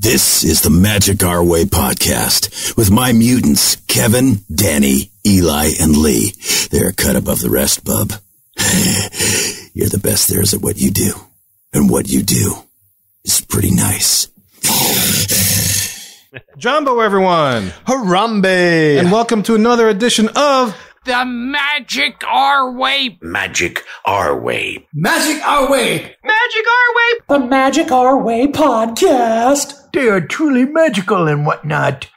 This is the Magic Our Way podcast with my mutants, Kevin, Danny, Eli, and Lee. They're cut above the rest, bub. You're the best there is at what you do. And what you do is pretty nice. Jumbo, everyone. Harambe. And welcome to another edition of The Magic Our Way. Magic Our Way. Magic Our Way. Magic Our Way. The Magic Our Way podcast. They are truly magical and whatnot.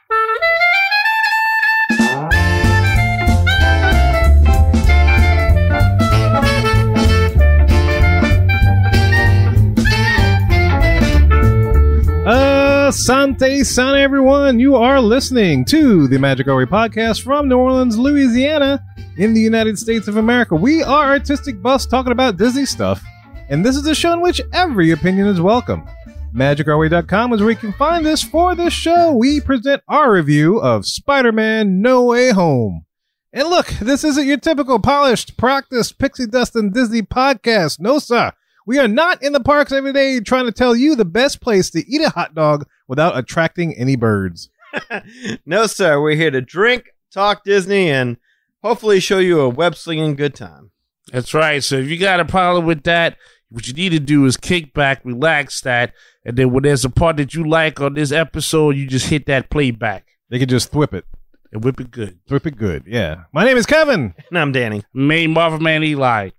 Asante Sana, everyone. You are listening to the Magic Our Way podcast from New Orleans, Louisiana, in the United States of America. We are artistic buffs talking about Disney stuff, and this is a show in which every opinion is welcome. MagicOurWay.com is where you can find this. For this show, we present our review of Spider-Man No Way Home. And look, this isn't your typical polished, practiced, pixie dust and Disney podcast. No, sir. We are not in the parks every day trying to tell you the best place to eat a hot dog without attracting any birds. No, sir. We're here to drink, talk Disney, and hopefully show you a web-slinging good time. That's right. So if you got a problem with that, what you need to do is kick back, relax that, and then when there's a part that you like on this episode, you just hit that playback. They can just thwip it. And whip it good. Thwip it good, yeah. My name is Kevin. And I'm Danny. Main Marvel Man Eli.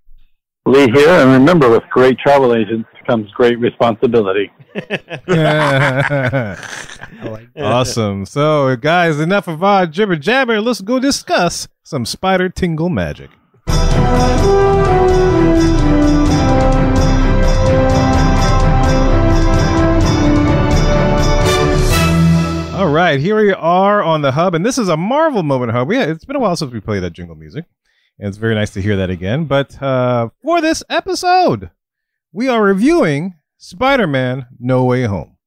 Lee here, and remember, with great travel agents comes great responsibility. Awesome. So, guys, enough of our jibber jabber. Let's go discuss some spider tingle magic. All right, here we are on the hub, and this is a Marvel Moment Hub. It's been a while since we played that jingle music. And it's very nice to hear that again. But for this episode, we are reviewing Spider-Man No Way Home,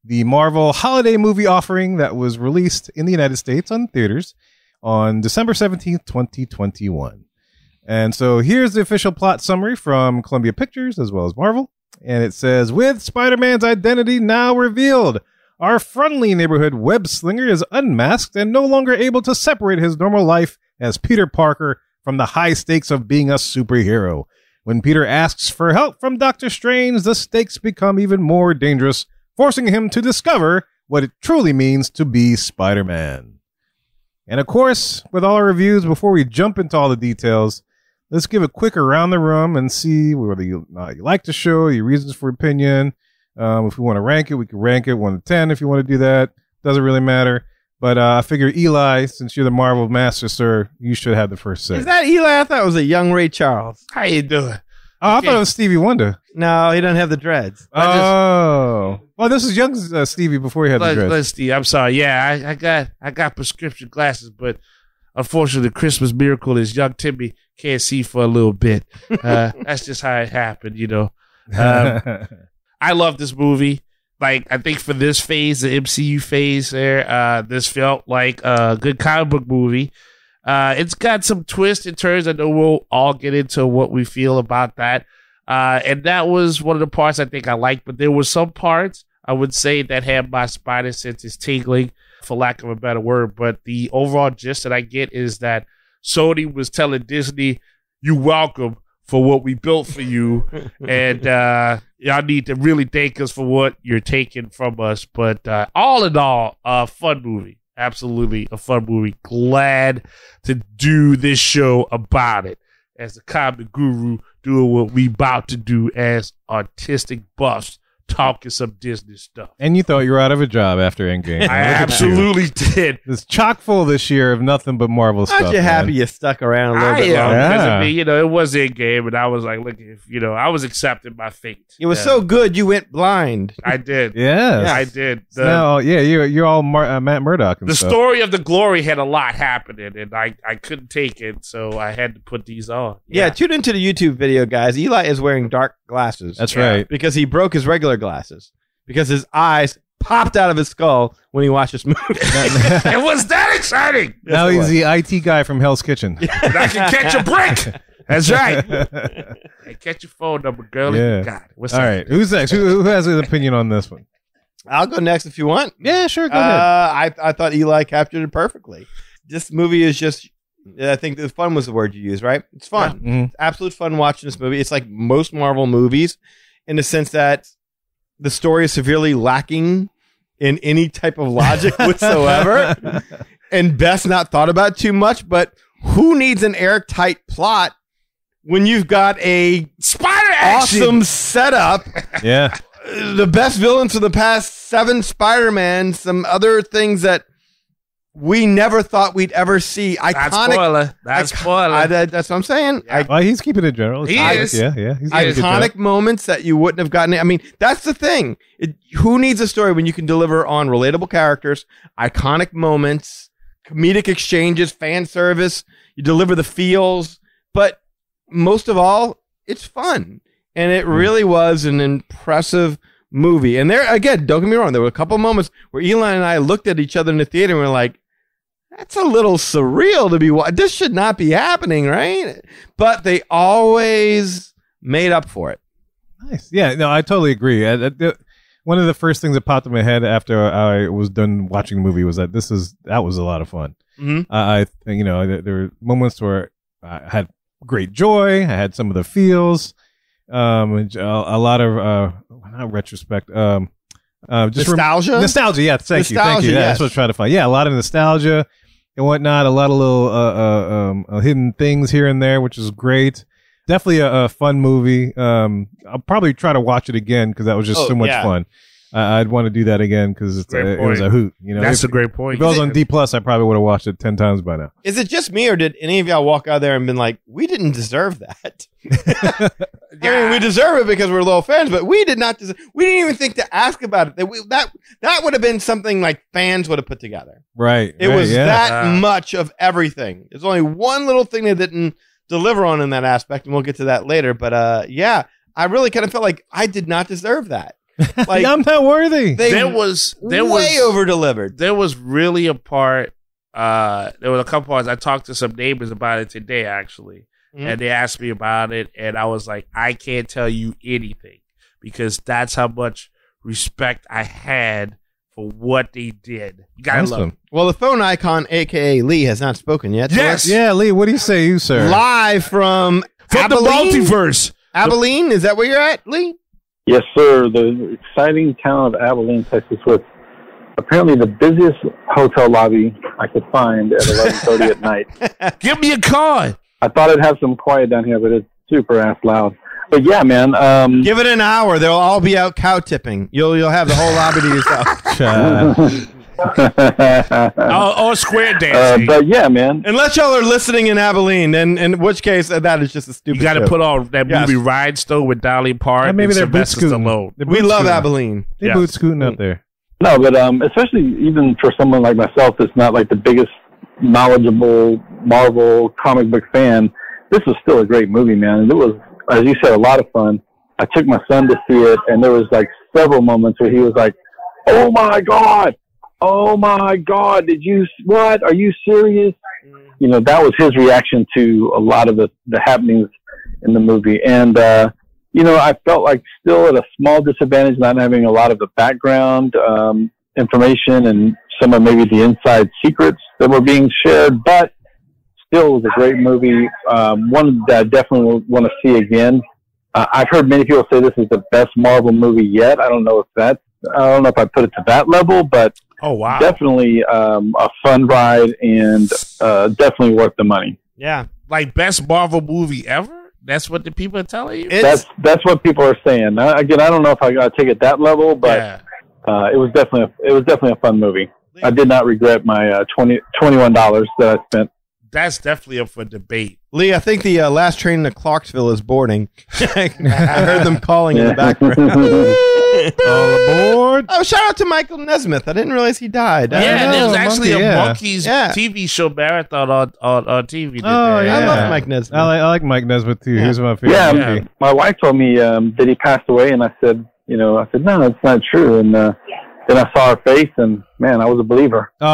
the Marvel holiday movie offering that was released in the United States on theaters on December 17th, 2021. And so here's the official plot summary from Columbia Pictures as well as Marvel. And it says, with Spider-Man's identity now revealed, our friendly neighborhood web slinger is unmasked and no longer able to separate his normal life as Peter Parker from the high stakes of being a superhero. When Peter asks for help from Doctor Strange, the stakes become even more dangerous, forcing him to discover what it truly means to be Spider-Man. And of course, with all our reviews, before we jump into all the details, let's give a quick around the room and see whether you like the show, your reasons for opinion. If we want to rank it, we can rank it 1 to 10 if you want to do that. Doesn't really matter. But I figure, Eli, since you're the Marvel master, sir, you should have the first say. Is that Eli? I thought it was a young Ray Charles. How you doing? Oh, I thought it was Stevie Wonder. No, he doesn't have the dreads. Well, this is young Stevie before he had the dreads. Steve, I'm sorry. Yeah, I got prescription glasses, but unfortunately, the Christmas miracle is young Timmy can't see for a little bit. That's just how it happened, you know. I love this movie. Like, I think for this phase, the MCU phase there, this felt like a good comic book movie. It's got some twists and turns. I know we'll all get into what we feel about that. And that was one of the parts I think I liked. But there were some parts, I would say, that had my spider senses tingling, for lack of a better word. But the overall gist that I get is that Sony was telling Disney, "You welcome for what we built for you, and y'all need to really thank us for what you're taking from us." But all in all, a fun movie. Absolutely a fun movie. Glad to do this show about it as the comic guru, doing what we about to do as artistic buffs, talking some Disney stuff. And you thought you were out of a job after Endgame. I absolutely did. It's chock full this year of nothing but Marvel stuff. Aren't you happy you stuck around a little bit longer? Because of me, it was Endgame, and I was like, look, I was accepting my fate. It was so good you went blind. I did. Yes. I did. You're all Matt Murdock and the stuff. Story of the Glory had a lot happening, and I couldn't take it, so I had to put these on. Yeah, tune into the YouTube video, guys. Eli is wearing dark glasses. That's right. Because he broke his regular glasses. Because his eyes popped out of his skull when he watched this movie. It was that exciting. Now he's the IT guy from Hell's Kitchen. And I can catch a break. That's right. Hey, catch your phone number, girl. Yeah. God, what's all up? right. Who's next? Who has an opinion on this one? I'll go next if you want. Yeah, sure. Go ahead. I thought Eli captured it perfectly. This movie is just, I think the fun was the word you used, right? It's fun. Yeah. It's absolute fun watching this movie. It's like most Marvel movies in the sense that the story is severely lacking in any type of logic whatsoever and best not thought about too much. But who needs an airtight plot when you've got a Spider action. awesome setup? Yeah. The best villains for the past 7 Spider-Man, some other things that we never thought we'd ever see. That's Iconic. spoiler. That's spoiler. That's what I'm saying. Yeah. Well, he's keeping it general. He Iconic, is. Yeah. He's doing a good Iconic job. moments that you wouldn't have gotten. I mean, that's the thing. Who needs a story when you can deliver on relatable characters, iconic moments, comedic exchanges, fan service? You deliver the feels, but most of all, it's fun. And it really was an impressive movie. And there, again, don't get me wrong, there were a couple moments where Eli and I looked at each other in the theater and we're like, that's a little surreal to be. This should not be happening, right? But they always made up for it. Nice. Yeah, no, I totally agree. One of the first things that popped in my head after I was done watching the movie was that that was a lot of fun. Mm-hmm. There were moments where I had great joy. I had some of the feels. A lot of not retrospect. Just Nostalgia? Yeah, thank you. Nostalgia, Yeah, yes. that's what I'm trying to find. Yeah, a lot of nostalgia and whatnot. A lot of little hidden things here and there, which is great. Definitely a fun movie. I'll probably try to watch it again because that was just so much fun. I'd want to do that again because it was a hoot. You know, That's a great point. If it was on D+, I probably would have watched it 10 times by now. Is it just me, or did any of y'all walk out there and been like, we didn't deserve that? I mean, we deserve it because we're loyal fans, but we did not deserve. We didn't even think to ask about it. That would have been something like fans would have put together. Right. It was that much of everything. There's only one little thing they didn't deliver on in that aspect, and we'll get to that later. But I really kind of felt like I did not deserve that. Like, I'm not worthy. There was way over delivered. There was really a part. There were a couple parts. I talked to some neighbors about it today, actually, and they asked me about it, and I was like, I can't tell you anything because that's how much respect I had for what they did. You gotta love it. Well, the phone icon, aka Lee, has not spoken yet. Yes. Yeah, Lee. What do you say, you sir? Live from the Abilene? multiverse. Abilene, is that where you're at, Lee? Yes, sir. The exciting town of Abilene, Texas, with apparently the busiest hotel lobby I could find at 11:30 at night. Give me a card. I thought I'd have some quiet down here, but it's super ass loud. But yeah, man. Give it an hour; they'll all be out cow tipping. You'll have the whole lobby to yourself. Or square dancing. But yeah, man. Unless y'all are listening in Abilene, and in which case that is just a stupid. You got to show. put on that movie Rhinestone with Dolly Parton. Maybe and they're boot Sylvester scooting. Stallone. We love Abilene. They boot scooting up there. No, but especially even for someone like myself that's not like the biggest knowledgeable Marvel comic book fan, this was still a great movie, man. And it was, as you said, a lot of fun. I took my son to see it, and there was like several moments where he was like, "Oh my God! Oh my God! What? Are you serious?" You know, that was his reaction to a lot of the happenings in the movie. And, you know, I felt like still at a small disadvantage not having a lot of the background information and some of maybe the inside secrets that were being shared, but still was a great movie. One that I definitely want to see again. I've heard many people say this is the best Marvel movie yet. I don't know if I put it to that level, but Oh wow! definitely a fun ride and definitely worth the money. Yeah, Like best Marvel movie ever. That's what the people are telling you. it's That's what people are saying. Again, I don't know if I got to take it that level, but Yeah. it was definitely a fun movie. I did not regret my $21 that I spent. That's definitely up for debate. Lee. I think the last train to Clarksville is boarding. I heard them calling in the background. All aboard. Oh, shout out to Michael Nesmith. I didn't realize he died. Yeah, there was actually Monkey, a yeah. Monkeys Yeah. TV show marathon on TV. Oh, I yeah. love Mike Nesmith. I like Mike Nesmith too. Yeah. He was my favorite. Yeah, monkey. my wife told me that he passed away, and I said, no, that's not true. And then I saw her face, and man, I was a believer. Oh.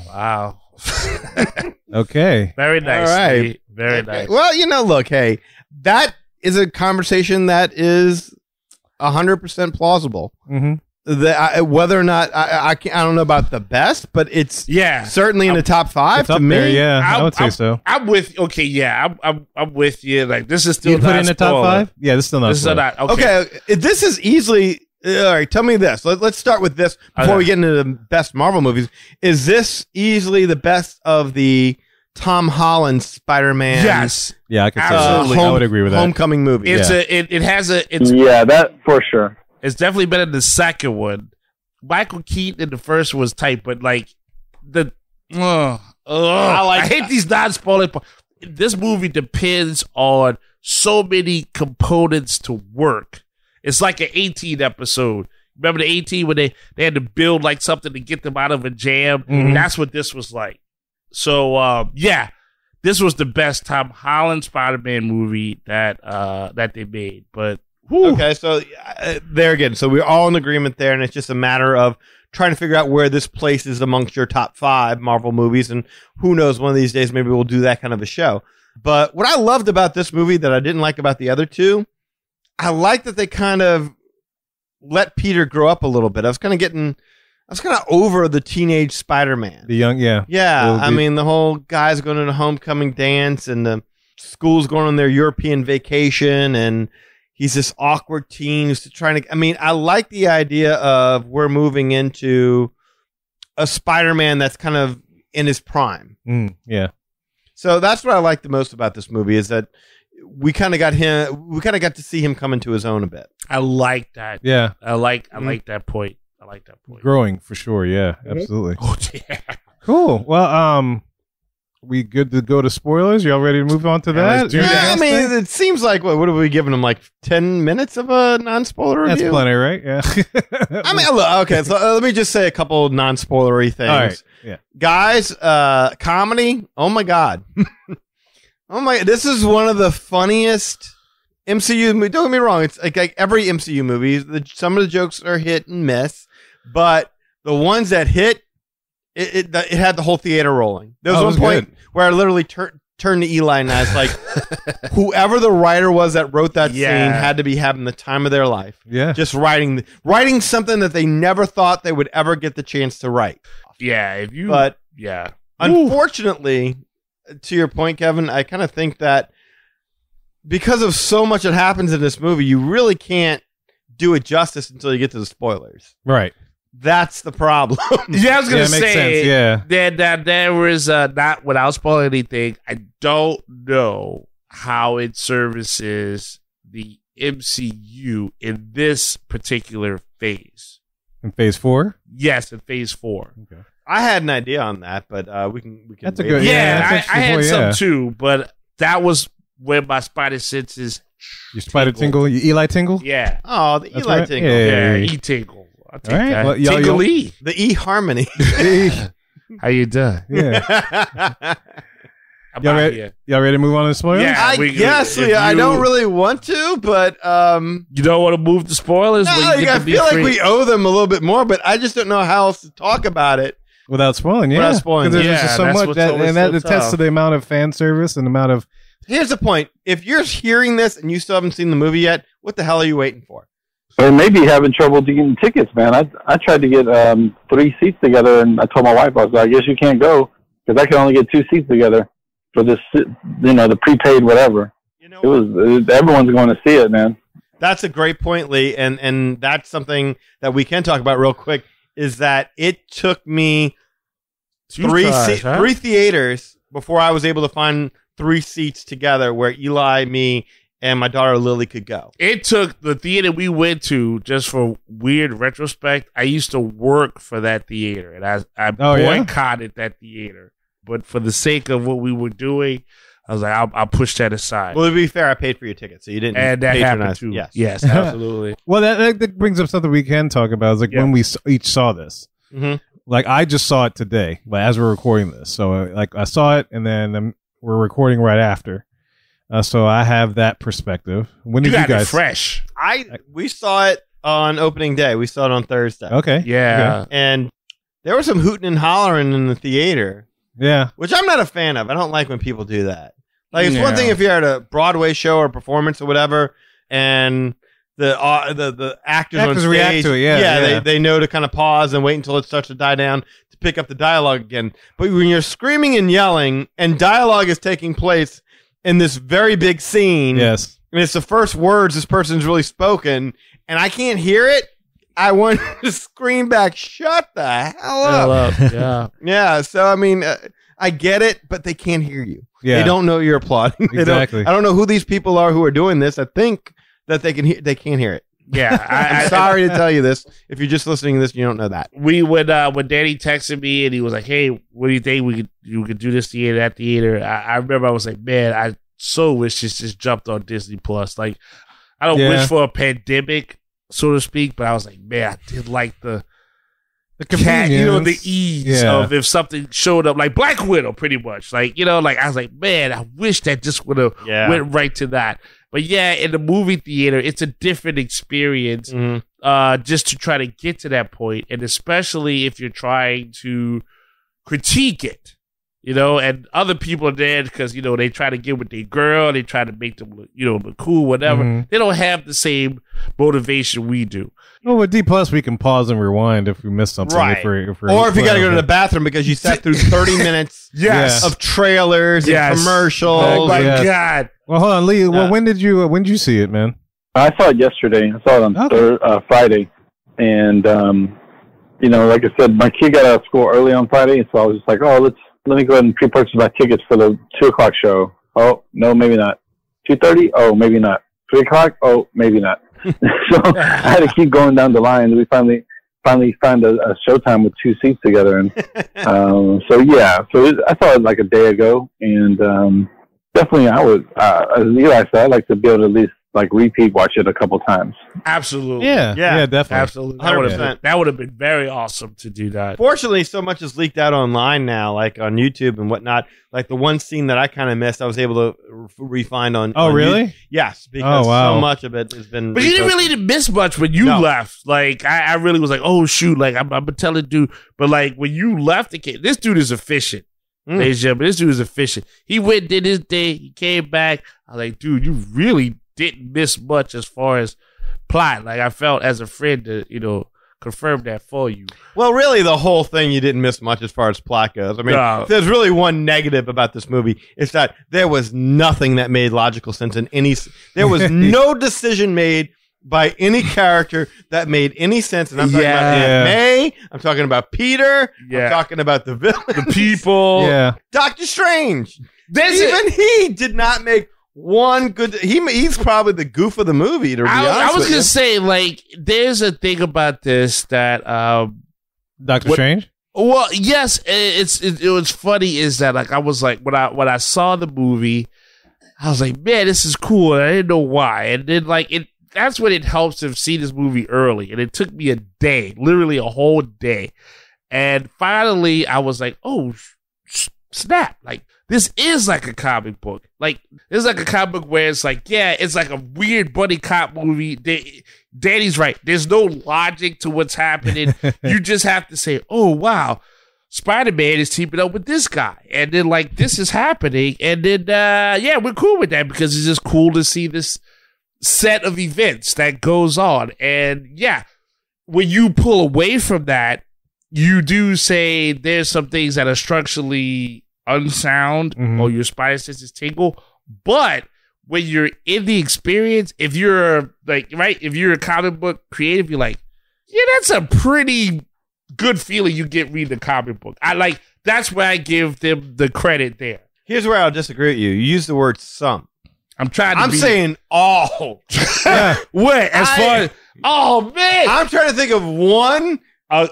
Wow. Okay. Very nice. All right. Lee. Very nice. Well, look, hey, that is a conversation that is 100% plausible. Mm-hmm. Whether or not I don't know about the best, but it's certainly in the top 5 It's to up me. there, yeah. I would say so. I'm with. Okay, yeah, I'm with you. Like this is still You put not it in the top spoiler. 5? Yeah, this is still not. This is spoiler. not Okay, this is easily. All right, tell me this. Let's start with this before we get into the best Marvel movies. Is this easily the best of the Tom Holland Spider-Man? Yes. Yeah, I could say Absolutely. that. I would agree with that. Homecoming movie. It's Yeah, that for sure. It's definitely better than the second one. Michael Keaton in the first was tight, but like I hate these non-spoiler. This movie depends on so many components to work. It's like an 18 episode. Remember the 18 when they had to build like something to get them out of a jam? Mhm. That's what this was like. So this was the best Tom Holland Spider-Man movie that they made. But okay, so there again, so we're all in agreement there, and it's just a matter of trying to figure out where this places amongst your top 5 Marvel movies, and who knows, one of these days maybe we'll do that kind of a show. But what I loved about this movie that I didn't like about the other two, I like that they kind of let Peter grow up a little bit. I was kind of over the teenage Spider-Man. The young, yeah. Yeah, Little I mean, the whole guys going to the homecoming dance and the school's going on their European vacation and he's this awkward teen who's trying to... I mean, I like the idea of we're moving into a Spider-Man that's kind of in his prime. Yeah. So that's what I like the most about this movie is that we kind of got to see him come into his own a bit. I like that. Yeah. I like that point. I like that point. Growing for sure. Yeah, absolutely. Oh, yeah. Cool. Well, we good to go to spoilers? Y'all ready to move on to that? let's do Anything that. I else mean, there? it seems like, what are we giving him, like 10 minutes of a non-spoiler review? That's plenty, right? Yeah. I mean, look, okay, so let me just say a couple non-spoilery things. All right. Yeah. Guys, comedy, oh my God. Oh my, this is one of the funniest MCU movies. Don't get me wrong, it's like every MCU movie, some of the jokes are hit and miss, but the ones that hit, it had the whole theater rolling. There was one point where I literally turned to Eli and I was like, whoever the writer was that wrote that scene had to be having the time of their life. Yeah. Just writing something that they never thought they would ever get the chance to write. Yeah. Unfortunately, to your point, Kevin, I kind of think that because of so much that happens in this movie, you really can't do it justice until you get to the spoilers. Right. That's the problem. Yeah, I was gonna Yeah, it makes say. sense, yeah. that there was not without spoiling anything. I don't know how it services the MCU in this particular phase. In phase 4? Yes, in phase 4. Okay. I had an idea on that, but we can. That's a wait. good- Yeah, that's I interesting had point, some yeah. too, but that was where my spider senses. Your spider tingle? Your Eli tingle? Yeah, Oh, the That's Eli right. tingle. Yeah. E tingle. I'll take All right. that. Well, y'all- Tingle-y. The E harmony. How you doing? Yeah. I'm Y'all out ready? here. Y'all ready to move on to spoilers? Yeah. I we- guess if I you- don't really want to, but You don't want to move the spoilers? no, when you get I to be feel like free? we owe them a little bit more, but I just don't know how else to talk about it. Without spoiling, yeah. Without spoiling, 'Cause there's yeah, just so that's much what's that, always and that so attests tough. to the amount of fan service and the amount of. Here's the point: if you're hearing this and you still haven't seen the movie yet, what the hell are you waiting for? Or maybe having trouble getting tickets, man. I tried to get 3 seats together, and I told my wife, I was like, I guess you can't go because I can only get 2 seats together for this, the prepaid whatever. You know, Everyone's going to see it, man. that's a great point, Lee, and that's something that we can talk about real quick. Is that it took me three theaters before I was able to find 3 seats together where Eli, me, and my daughter Lily could go. It took the theater we went to, just for weird retrospect. I used to work for that theater, and I Oh, yeah? boycotted that theater. But for the sake of what we were doing, I was like, I'll push that aside. Well, to be fair, I paid for your ticket, so you didn't. And that happened patronize. too. Yes. Yes, absolutely. Well, that brings up something we can talk about. Is like Yeah. when we each saw this. Mhm. Like I just saw it today, like as we're recording this. So like I saw it, and then we're recording right after. So I have that perspective. When You did you got it guys? fresh. We saw it on opening day. We saw it on Thursday. Okay. Yeah. And there was some hooting and hollering in the theater, Yeah. which I'm not a fan of. I don't like when people do that. Like, it's one Yeah. thing if you're at a Broadway show or performance or whatever, and the actors on stage react to it. Yeah. they know to kind of pause and wait until it starts to die down to pick up the dialogue again. But when you're screaming and yelling and dialogue is taking place in this very big scene, yes, and it's the first words this person's really spoken, and I can't hear it, I want to scream back, "Shut the hell up!" Yeah. Yeah. So I mean, I get it, but they can't hear you. Yeah. They don't know you're applauding. Exactly. I don't know who these people are who are doing this. I think that they can't hear it. Yeah. I'm sorry to tell you this. If you're just listening to this, you don't know that. When Danny texted me and he was like, "Hey, what do you think you could do this theater, that theater?" I remember I was like, "Man, I so wish this just jumped on Disney Plus." Like, I don't wish for a pandemic, so to speak, but I was like, man, I did like the convenience, the ease of if something showed up, like Black Widow, pretty much. Like, like I was like, man, I wish that just would have went right to that. But yeah, in the movie theater, it's a different experience just to try to get to that point, and especially if you're trying to critique it. And other people are there because, they try to get with their girl. They try to make them look cool, whatever. Mm-hmm. They don't have the same motivation we do. Well, with D+, we can pause and rewind if we missed something. Right. If or if you got to go to the bathroom because you sat through 30 minutes of trailers and commercials. Oh, my God. Well, hold on, Lee. Well, when did you see it, man? I saw it yesterday. I saw it on Friday. And, like I said, my kid got out of school early on Friday, so I was just like, let me go ahead and pre-purchase my tickets for the 2:00 show. Oh, no, maybe not. 2:30? Oh, maybe not. 3:00? Oh, maybe not. So I had to keep going down the line. We finally found a showtime with 2 seats together. And I saw it like a day ago. And definitely I was, as Eli said, I'd like to be able to at least repeat watch it a couple times. Absolutely. Yeah, definitely. Absolutely. 100%. That would have been very awesome to do that. Fortunately, so much is leaked out online now, like on YouTube and whatnot. Like the one scene that I kind of missed, I was able to refine on. Oh, on really? YouTube. Yes, because so much of it has been. But you didn't really miss much when you left. Like I really was like, oh shoot, like I'm telling dude. But like when you left, this dude is efficient. Ladies and gentlemen, this dude is efficient. He went, did his day, he came back. I was like, dude, you really didn't miss much as far as plot. Like I felt as a friend to confirm that for you. Well, really, the whole thing you didn't miss much as far as plot goes. I mean, if there's really one negative about this movie, it's that there was nothing that made logical sense in any. There was no decision made by any character that made any sense. And I'm talking about Aunt May. I'm talking about Peter. I'm talking about the villains, the people. Yeah, Doctor Strange. He did not make one good. He's probably the goof of the movie. To be honest, I was gonna say, like, there's a thing about this that Doctor Strange. Well, yes, it was funny. Is that like I was like when I saw the movie, I was like, man, this is cool. And I didn't know why, and then that's when it helps to see this movie early. And it took me a day, literally a whole day, and finally I was like, oh snap! Like, this is like a comic book. Like, this is like a comic book where it's like, it's like a weird buddy cop movie. Danny's right. There's no logic to what's happening. You just have to say, oh, wow, Spider-Man is teaming up with this guy. And then, this is happening. And then, we're cool with that because it's just cool to see this set of events that goes on. And, when you pull away from that, you do say there's some things that are structurally unsound or your spider senses tingle, but when you're in the experience, if you're if you're a comic book creative, you're like, that's a pretty good feeling you get reading a comic book. That's where I give them the credit there. Here's where I'll disagree with you. You use the word some. I'm saying all. What? As far as, oh man, I'm trying to think of one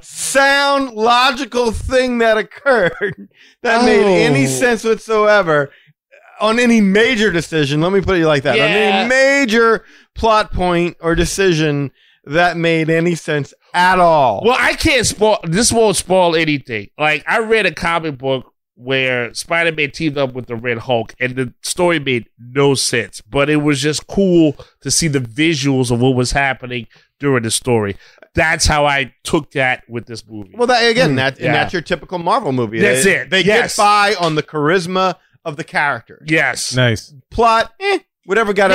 sound, logical thing that occurred that made any sense whatsoever on any major decision. Let me put it like that. On any major plot point or decision that made any sense at all. Well, I can't spoil. This won't spoil anything. Like, I read a comic book where Spider-Man teamed up with the Red Hulk, and the story made no sense, but it was just cool to see the visuals of what was happening during the story. That's how I took that with this movie. Well, that's your typical Marvel movie. That's it. They get by on the charisma of the character. Yes. Nice. Plot, Whatever got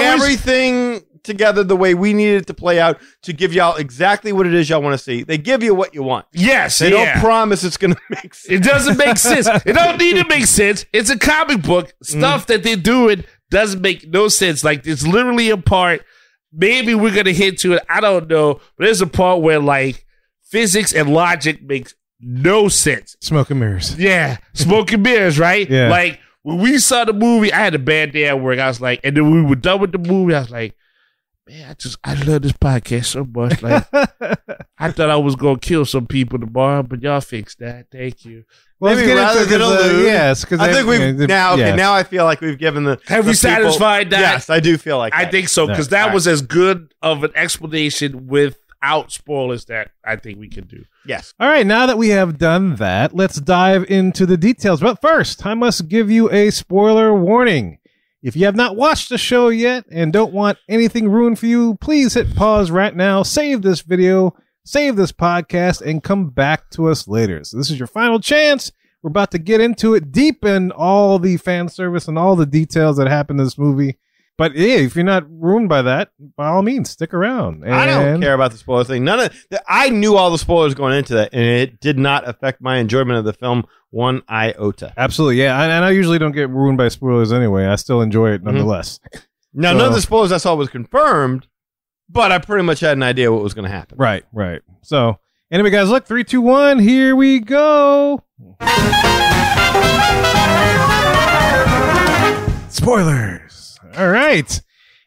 everything together the way we needed it to play out to give y'all exactly what it is y'all want to see. They give you what you want. Yes, They don't promise it's going to make sense. It doesn't make sense. It don't need to make sense. It's a comic book. Stuff that they're doing doesn't make no sense. Like, it's literally a part. Maybe we're going to hit to it. I don't know. But there's a part where, like, physics and logic makes no sense. Smoke and mirrors. Yeah. Smoke and mirrors, right? Yeah. Like, when we saw the movie, I had a bad day at work. I was like, and then we were done with the movie. I was like, man, I love this podcast so much. Like, I thought I was going to kill some people tomorrow, but y'all fixed that. Thank you. Well, Maybe rather than allude, yes, because I think we've now. Okay, now I feel like we've given the. Have the we satisfied that? Yes, I do feel like. I that. think so, because that was as good of an explanation without spoilers that I think we can do. Yes. All right, now that we have done that, let's dive into the details. But first, I must give you a spoiler warning. If you have not watched the show yet and don't want anything ruined for you, please hit pause right now, save this video, save this podcast, and come back to us later. So this is your final chance. We're about to get into it, deep in all the fan service and all the details that happen in this movie. But yeah, if you're not ruined by that, by all means, stick around. I don't care about the spoiler thing. I knew all the spoilers going into that, and it did not affect my enjoyment of the film one iota. Absolutely, yeah. And I usually don't get ruined by spoilers anyway. I still enjoy it nonetheless. Now, none of the spoilers I saw was confirmed, but I pretty much had an idea what was going to happen. Right. So, anyway, guys, look, 3, 2, 1, here we go. Spoilers. All right.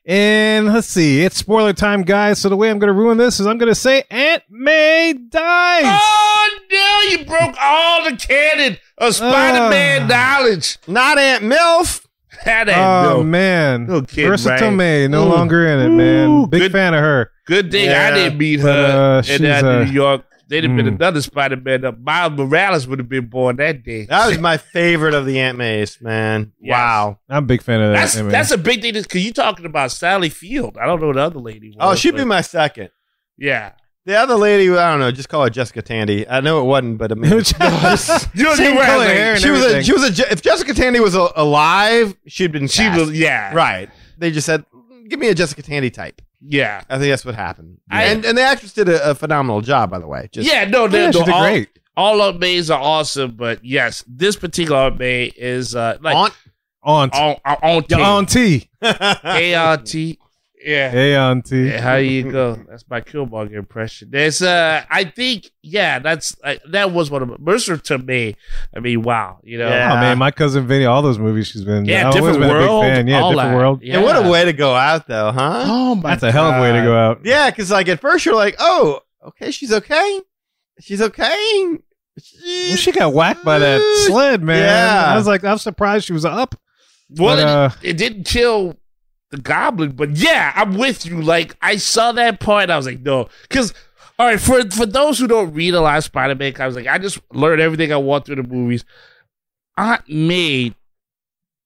And let's see. It's spoiler time, guys. So the way I'm going to ruin this is I'm going to say Aunt May dies. Oh, no, you broke all the canon of Spider-Man knowledge. Not Aunt MILF. That ain't Oh, man. No kidding, Versatile right? May, no longer in it, man. Big good- fan of her. Good thing Yeah. I didn't meet But, her she's, in New York. They'd have been another Spider-Man. Miles Morales would have been born that day. That was my favorite of the Aunt Mays, man. Yes. Wow. I'm a big fan of that. That's a big thing because you're talking about Sally Field. I don't know the other lady was. Oh, she'd be but- my second. Yeah. The other lady, I don't know, just call her Jessica Tandy. I know it wasn't, but I mean, You know, Same you're color right. hair and she was everything. if Jessica Tandy was alive, she'd been She cast. was, yeah. Right. They just said, give me a Jessica Tandy type. Yeah. I think that's what happened. I- And the actress did a phenomenal job, by the way. Just, Yeah, no, Yeah, she did great. All Aunt Mays are awesome, but yes, this particular Aunt May is like Aunt. Aunt. Your auntie. A-R-T. Yeah. Hey, auntie. Yeah, how you go? That's my Killmonger impression. There's, I think, yeah, that was one of them. Mercer to me. I mean, wow, you know. Yeah. Oh, man, my cousin Vinny, all those movies she's been. Yeah, I've always Different been World. a big fan. Yeah, all Different that. World. Yeah. And what a way to go out, though, huh? Oh my! That's a hell of a way to go out. Yeah, because like at first you're like, oh, okay, she's okay. She's okay. Well, she got whacked by that sled, man. Yeah. I was surprised she was up. Well, But, it didn't kill the Goblin, but yeah, I'm with you. Like, I saw that part, and I was like, no, because all right, for those who don't read a lot of Spider-Man, I was like, I just learned everything I want through the movies. Aunt May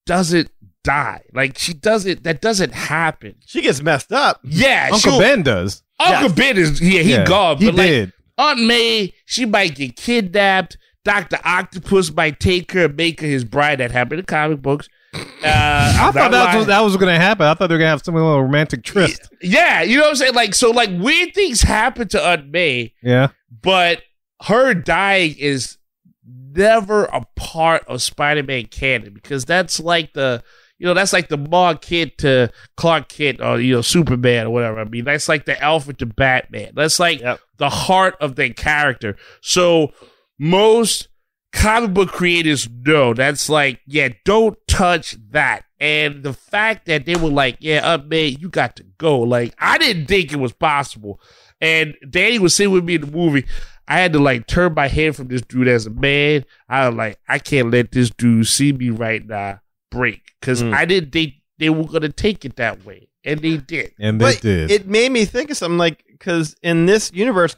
doesn't die. Like, she doesn't. That doesn't happen. She gets messed up. Yeah, Uncle Ben does. Uncle Ben is he gone. He but like, did. Aunt May, she might get kidnapped. Dr. Octopus might take her and make her his bride. That happened in comic books. I thought that was going to happen. I thought they were going to have some little romantic tryst. Yeah, you know what I'm saying? Like, so, like, weird things happen to Aunt May, Yeah. but her dying is never a part of Spider-Man canon because that's like the Ma Kent to Clark Kent or, Superman or whatever. I mean, that's like the Alfred to Batman. That's like the heart of their character. So most comic book creators know that's like, yeah, don't touch that. And the fact that they were like, yeah, May, you got to go. Like, I didn't think it was possible. And Danny was sitting with me in the movie. I had to like turn my head from this dude as a man. I was like, I can't let this dude see me right now break. Because I didn't think they were going to take it that way. And they did. And they did. It made me think of something like, because in this universe,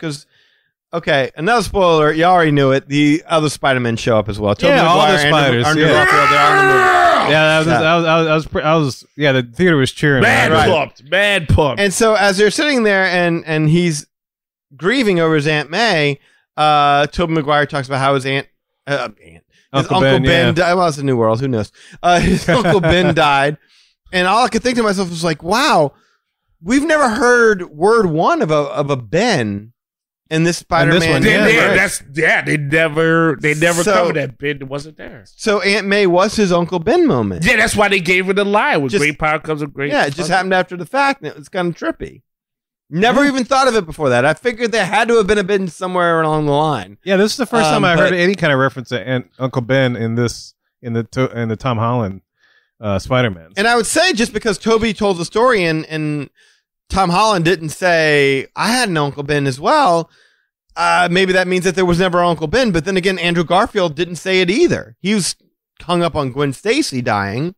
okay, another spoiler, you already knew it, the other Spider-Men show up as well. Tobey Yeah, all the Maguire, spiders, Andrew yeah. Garfield, they're all in the movie. Yeah, the theater was cheering. Mad pumped. And so as they're sitting there and he's grieving over his Aunt May, Tobey Maguire talks about how his Uncle Ben Ben died. Well, it's a new world. Who knows? His Uncle Ben died. And all I could think to myself was like, wow, we've never heard word one of a Ben in this Spider-Man. They never So- covered that. Ben wasn't there. So Aunt May was his Uncle Ben moment. Yeah, that's why they gave her the line. With Just- great power comes with great. Yeah, it just happened after the fact, and it was kind of trippy. Never even thought of it before that. I figured there had to have been a Ben somewhere along the line. Yeah, this is the first time I heard but- any kind of reference to Uncle Ben in the Tom Holland Spider-Man. And I would say just because Toby told the story and Tom Holland didn't say, I had an Uncle Ben as well, maybe that means that there was never an Uncle Ben. But then again, Andrew Garfield didn't say it either. He was hung up on Gwen Stacy dying,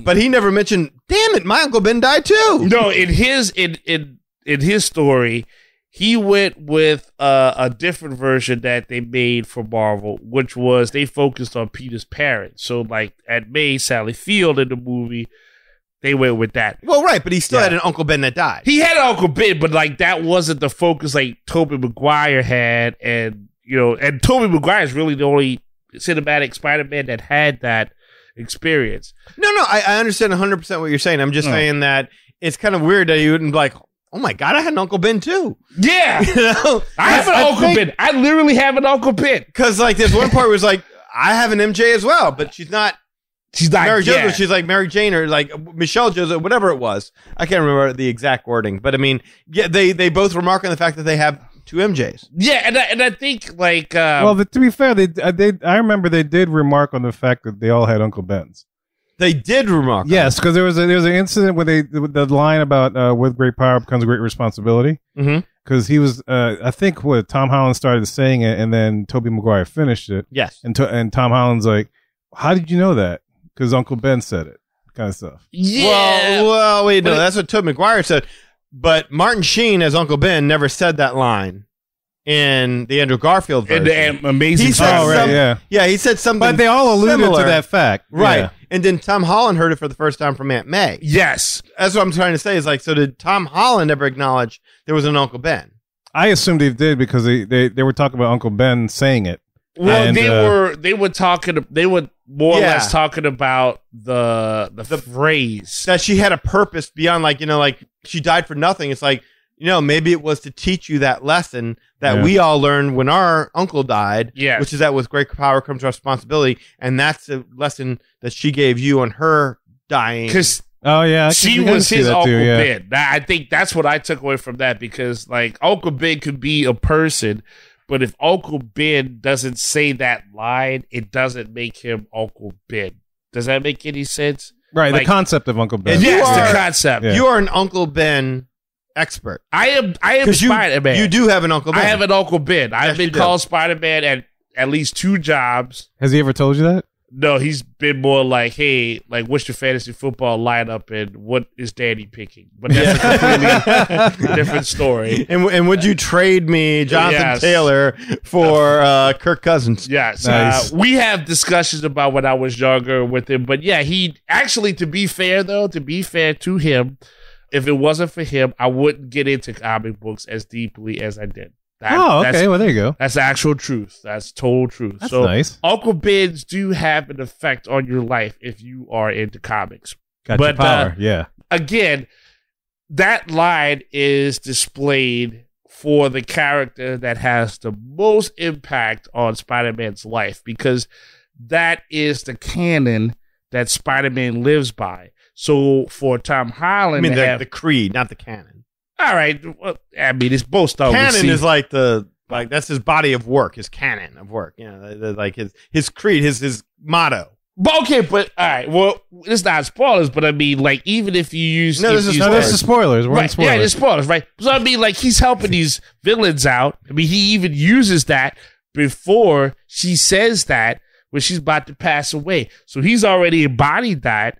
but he never mentioned, damn it, my Uncle Ben died too. No, in his story, he went with a different version that they made for Marvel, which was they focused on Peter's parents. So, like at May, Sally Field in the movie, they went with that. Well, right, but he still had an Uncle Ben that died. He had an Uncle Ben, but like that wasn't the focus like Tobey Maguire had, and Tobey Maguire is really the only cinematic Spider-Man that had that experience. No, I understand 100% what you're saying. I'm just saying that it's kind of weird that you wouldn't be like, oh my God, I had an Uncle Ben too. Yeah. You know? I have an Uncle Ben. I literally have an Uncle Ben. Because like there's one part where it's like, I have an MJ as well, but she's not Mary Joseph. She's like Mary Jane or like Michelle Joseph, whatever it was. I can't remember the exact wording, but I mean, yeah, they both remark on the fact that they have two MJs. Yeah, and I think like to be fair, I remember they did remark on the fact that they all had Uncle Bens. They did remark. Yes, because there was an incident where the line about with great power comes great responsibility. Because he was, I think, Tom Holland started saying it, and then Tobey Maguire finished it. Yes, and Tom Holland's like, "How did you know that?" Because Uncle Ben said it, kind of stuff. Yeah. Well, wait, no, that's what Tobey Maguire said. But Martin Sheen as Uncle Ben never said that line in the Andrew Garfield version. And the Amazing. He said right, yeah, he said something. But they all alluded similar. to that fact, right? Yeah. And then Tom Holland heard it for the first time from Aunt May. Yes, that's what I'm trying to say. Is like, so did Tom Holland ever acknowledge there was an Uncle Ben? I assumed they did because they were talking about Uncle Ben saying it. Well, and, they were talking. They were more or less talking about the phrase that she had a purpose beyond like she died for nothing. It's like, maybe it was to teach you that lesson that we all learned when our uncle died, which is that with great power comes responsibility. And that's the lesson that she gave you on her dying. Because she was his Uncle too, Ben. I think that's what I took away from that, because like Uncle Ben could be a person, but if Uncle Ben doesn't say that line, it doesn't make him Uncle Ben. Does that make any sense? Right, like, the concept of Uncle Ben. Yes, the concept. You are an Uncle Ben expert. I am Spider-Man. You do have an Uncle Ben. I have an Uncle Ben. I've been called Spider-Man at least 2 jobs. Has he ever told you that? No, he's been more like, hey, like, what's your fantasy football lineup and what is Danny picking? But that's a completely different story. And would you trade me Jonathan Taylor for Kirk Cousins? Yes. Nice. We have discussions about when I was younger with him. But yeah, he actually, to be fair to him, if it wasn't for him, I wouldn't get into comic books as deeply as I did. Okay. Well, there you go. That's the actual truth. That's total truth. That's so nice. Uncle Bens do have an effect on your life if you are into comics. Got your power. Yeah. Again, that line is displayed for the character that has the most impact on Spider-Man's life, because that is the canon that Spider-Man lives by. So for Tom Holland, I mean the creed, not the canon. All right. Well, I mean, it's both Star Wars. Canon is like that's his body of work, his canon of work. Like his creed, his motto. But okay, but all right. Well, it's not spoilers, but I mean, like, even if you use this is spoilers. We're on spoilers. Yeah, it's spoilers, right? So I mean, like, he's helping these villains out. I mean, he even uses that before she says that when she's about to pass away. So he's already embodied that.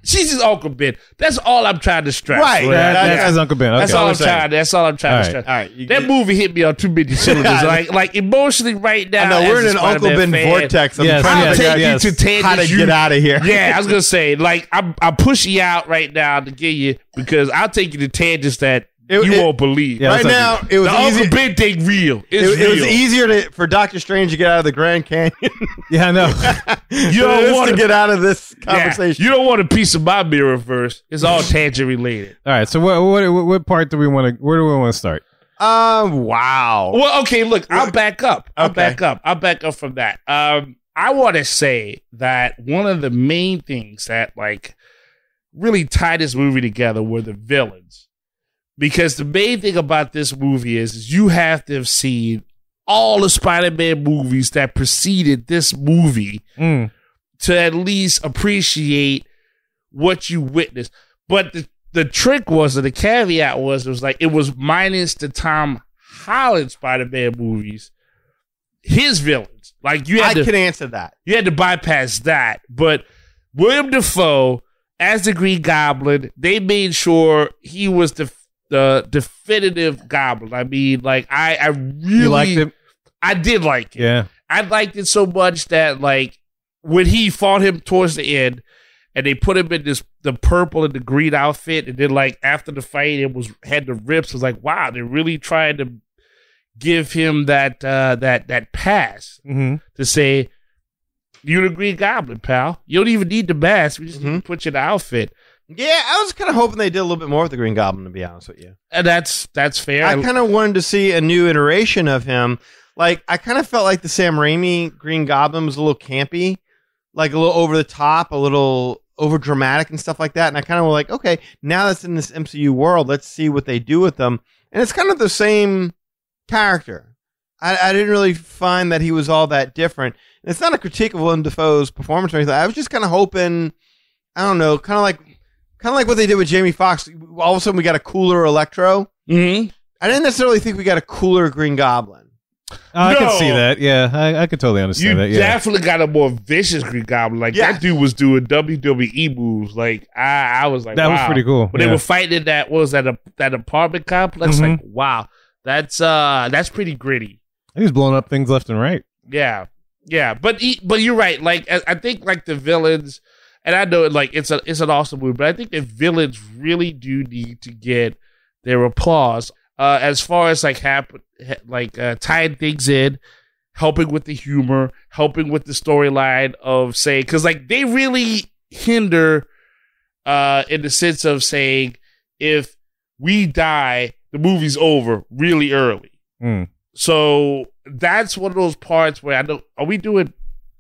She's his Uncle Ben. That's all I'm trying to stress. Right. That's Uncle Ben. Okay. That's all I'm trying to stress. All right. That movie hit me on too many cylinders. like emotionally right now. I know, we're in an Uncle Ben vortex. I'm trying to figure out how to get out of here. Yeah, I was going to say, like, I'm pushing you out right now to get you, because I'll take you to tangents that You won't believe. Yeah, right now, it was The easy. Uncle Ben thing real. It was easier for Doctor Strange to get out of the Grand Canyon Yeah, I know. You don't want to get out of this conversation. You don't want a piece of my mirror first. It's all tangent related. All right. So what part do we want to? Where do we want to start? Wow. Well, okay, look, I'll back up. I'll Okay. back up from that. I want to say that one of the main things that like really tied this movie together were the villains. Because the main thing about this movie is you have to have seen all the Spider-Man movies that preceded this movie to at least appreciate what you witnessed. But the trick was, or the caveat was, it was minus the Tom Holland Spider-Man movies, his villains. Like you had I can answer that. You had to bypass that. But William Dafoe, as the Green Goblin, they made sure he was the definitive Goblin. I mean, like I really You liked it? I did like it. Yeah. I liked it so much that like when he fought him towards the end and they put him in the purple and the green outfit, and then like after the fight it had the rips, it was like, wow, they're really trying to give him that pass to say, you're the Green Goblin, pal. You don't even need the mask. We just need to put you in the outfit. Yeah, I was kind of hoping they did a little bit more with the Green Goblin, to be honest with you. And that's fair. I kind of wanted to see a new iteration of him. Like, I kind of felt like the Sam Raimi Green Goblin was a little campy, like a little over the top, a little over dramatic and stuff like that. And I kind of was like, okay, now that's in this MCU world, let's see what they do with them. And it's kind of the same character. I didn't really find that he was all that different. And it's not a critique of Willem Dafoe's performance or anything. I was just kind of hoping, I don't know, kind of like what they did with Jamie Foxx. All of a sudden, we got a cooler Electro. Mm-hmm. I didn't necessarily think we got a cooler Green Goblin. I can see that. Yeah, I could totally understand that. Yeah, definitely got a more vicious Green Goblin. Like that dude was doing WWE moves. Like I was like, that wow. was pretty cool. When they were fighting in that, what was that, that apartment complex? Like, wow, that's pretty gritty. He was blowing up things left and right. Yeah. But you're right. Like I think like the villains, and I know like it's an awesome movie, but I think the villains really do need to get their applause. As far as like tying things in, helping with the humor, helping with the storyline of saying, because like they really hinder in the sense of saying, if we die, the movie's over really early. So that's one of those parts where I know, are we doing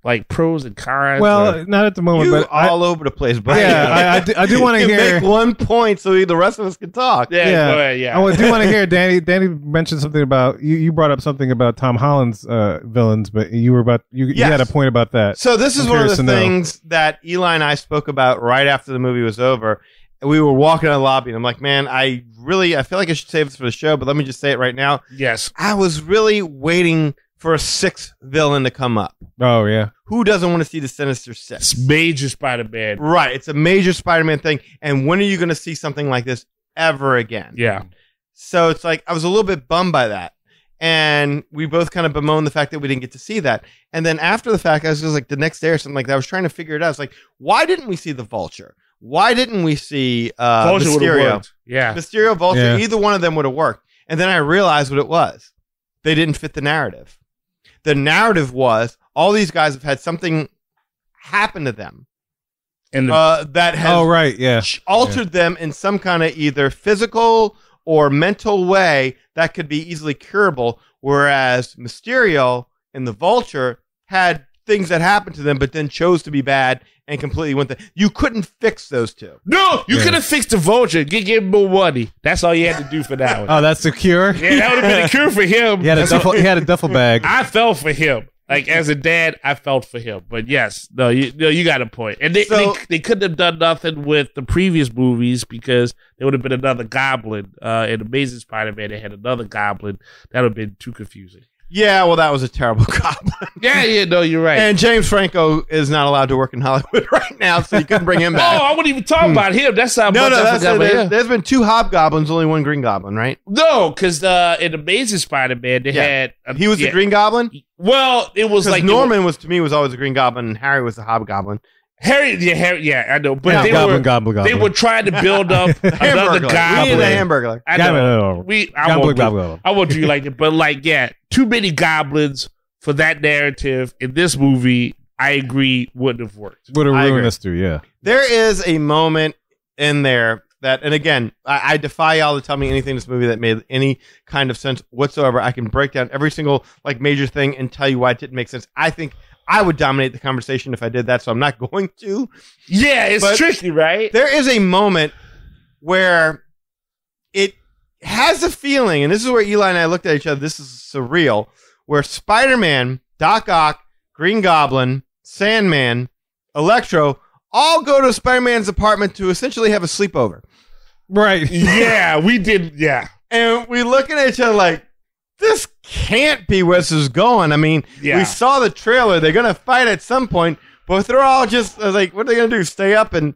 like pros and cons? Well, not at the moment, but all over the place. But yeah, I do want to hear. Make 1 point so the rest of us can talk. Go ahead, yeah. I do want to hear Danny. Danny mentioned something about you brought up something about Tom Holland's villains, but you had a point about that. So this is one of the things that Eli and I spoke about right after the movie was over. We were walking in the lobby, and I'm like, man, I feel like I should save this for the show, but let me just say it right now. Yes. I was really waiting for a sixth villain to come up. Oh, yeah. Who doesn't want to see the Sinister Six? It's major Spider-Man. Right. It's a major Spider-Man thing. And when are you going to see something like this ever again? Yeah. So it's like, I was a little bit bummed by that. And we both kind of bemoaned the fact that we didn't get to see that. And then after the fact, I was just like the next day or something like that, I was trying to figure it out. It's like, why didn't we see the Vulture? Why didn't we see Vulture Mysterio? Yeah. Mysterio, Vulture, either one of them would have worked. And then I realized what it was. They didn't fit the narrative. The narrative was all these guys have had something happen to them. And that has altered them in some kind of either physical or mental way that could be easily curable. Whereas Mysterio and the Vulture had things that happened to them, but then chose to be bad and completely went there. You couldn't fix those two. No, you could have fixed the Vulture. Give him more money. That's all you had to do for that one. Oh, that's the cure? Yeah, that would have been a cure for him. He had a duffel bag. I felt for him. Like, as a dad, I felt for him. But yes, you got a point. And they couldn't have done nothing with the previous movies because there would have been another Goblin. In Amazing Spider-Man, they had another Goblin. That would have been too confusing. Yeah, well, that was a terrible Goblin. Yeah, no, you're right. And James Franco is not allowed to work in Hollywood right now, so you couldn't bring him back. Oh, I wouldn't even talk about him. That's how much I forgot about him. There's been 2 Hobgoblins, only 1 Green Goblin, right? No, because in Amazing Spider-Man, they had... he was the Green Goblin? Well, it was like... Norman was always a Green Goblin, and Harry was the Hobgoblin. Harry, yeah, I know, but Yeah, they Goblin. they were trying to build up another Hamburglar. We need a goblin. Hamburglar. I know. Goblin. I won't do you like it, but like, yeah, too many goblins for that narrative in this movie. I agree, wouldn't have worked. Would have I agree. ruined this too. Yeah. There is a moment in there that, and again, I defy y'all to tell me anything in this movie that made any kind of sense whatsoever. I can break down every single like major thing and tell you why it didn't make sense. I think I would dominate the conversation if I did that, so I'm not going to. Yeah, it's But tricky, right? There is a moment where it has a feeling, and this is where Eli and I looked at each other. This is surreal, where Spider-Man, Doc Ock, Green Goblin, Sandman, Electro all go to Spider-Man's apartment to essentially have a sleepover. Right. Yeah, we did. Yeah. And we looking at each other like, this can't be where this is going. I mean, Yeah. we saw the trailer. They're going to fight at some point, but they're all just like, what are they going to do? Stay up and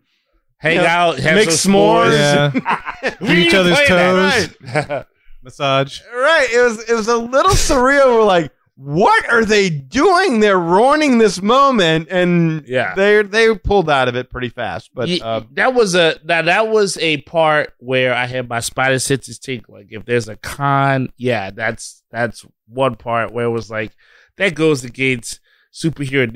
Hang you know, out, have make some s'mores. Yeah. We Eat each need to other's play toes. that, right? Massage. Right. It was a little surreal. We're like, what are they doing? They're ruining this moment, and Yeah. they pulled out of it pretty fast. But that was a part where I had my spider senses tingling. If there's a con, yeah, that's one part where it was like that goes against superhero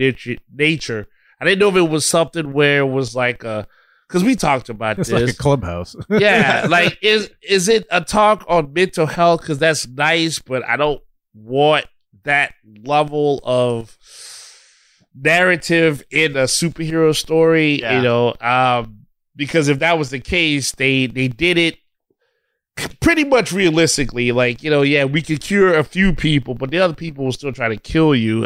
nature. I didn't know if it was something where it was like because we talked about It's this. like a clubhouse. Yeah, like is it a talk on mental health? Because that's nice, but I don't want that level of narrative in a superhero story, Yeah. you know, because if that was the case, they did it pretty much realistically. Like, you know, yeah, we could cure a few people, but the other people will still try to kill you.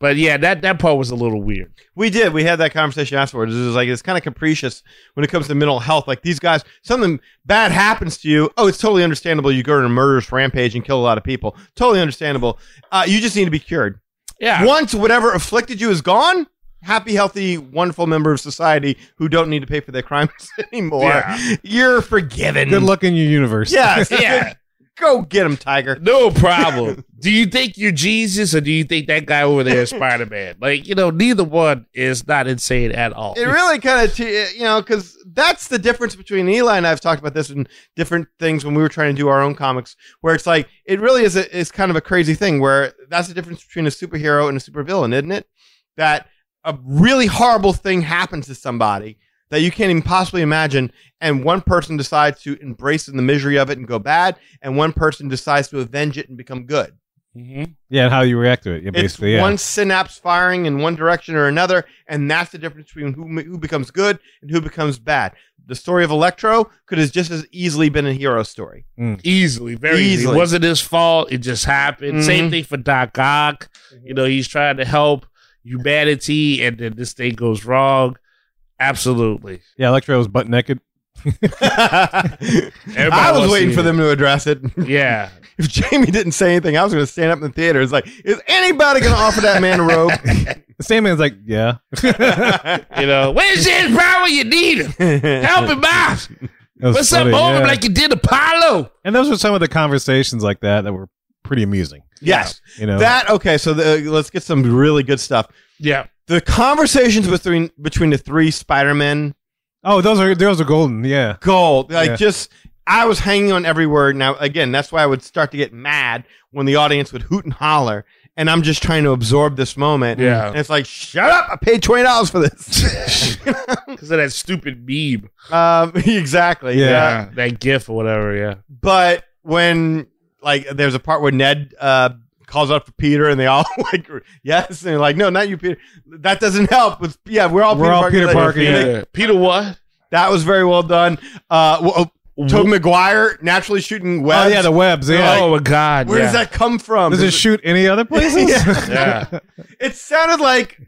But yeah, that part was a little weird. we had that conversation afterwards. It was like, it's kind of capricious when it comes to mental health. Like these guys, something bad happens to you. Oh, it's totally understandable. You go on a murderous rampage and kill a lot of people. Totally understandable. You just need to be cured. Yeah. Once whatever afflicted you is gone, happy, healthy, wonderful member of society who don't need to pay for their crimes anymore. Yeah. You're forgiven. Good luck in your universe. Yes. Yeah. Go get him, Tiger. No problem. Do you think you're Jesus or do you think that guy over there is Spider-Man? Like, you know, neither one is not insane at all. It really kind of, because that's the difference between Eli and I have talked about this in different things when we were trying to do our own comics, where it's like, it really is kind of a crazy thing where that's the difference between a superhero and a supervillain, isn't it? That a really horrible thing happens to somebody that you can't even possibly imagine, and one person decides to embrace the misery of it and go bad, and one person decides to avenge it and become good. Mm-hmm. Yeah, and how you react to it. Yeah, It's basically, yeah. one synapse firing in one direction or another, and that's the difference between who becomes good and who becomes bad. The story of Electro could have just as easily been a hero story. Easily, very easily. It wasn't his fault. It just happened. Mhm. Same thing for Doc Ock. You know, he's trying to help humanity, and then this thing goes wrong. Absolutely. Yeah, Electro was butt naked. I was waiting for them to address it. Yeah. If Jamie didn't say anything, I was going to stand up in the theater. It's like, is anybody going to offer that man a robe? The same man's like, yeah. You know, where's his power? You need him. Help him out. What's up, over like you did Apollo? And those were some of the conversations like that were pretty amusing. Yes. You know, Okay, so let's get some really good stuff. Yeah. The conversations between the three Spider-Men, oh, those are golden. Yeah. gold. Like, Yeah. just, I was hanging on every word. Now, again, that's why I would start to get mad when the audience would hoot and holler, and I'm just trying to absorb this moment. Yeah. And it's like, shut up! I paid $20 for this. Because of that stupid meme. Exactly. Yeah. That GIF or whatever, yeah. But when, like, there's a part where Ned calls out for Peter, and they all like, yes, and they're like, no, not you, Peter. That doesn't help. We're all Peter Parker. Yeah. Peter what? That was very well done. Tobey Maguire naturally shooting webs. Oh, yeah, the webs. Yeah. Oh, my God. Where does that come from? Does it shoot any other places? Yeah. It sounded like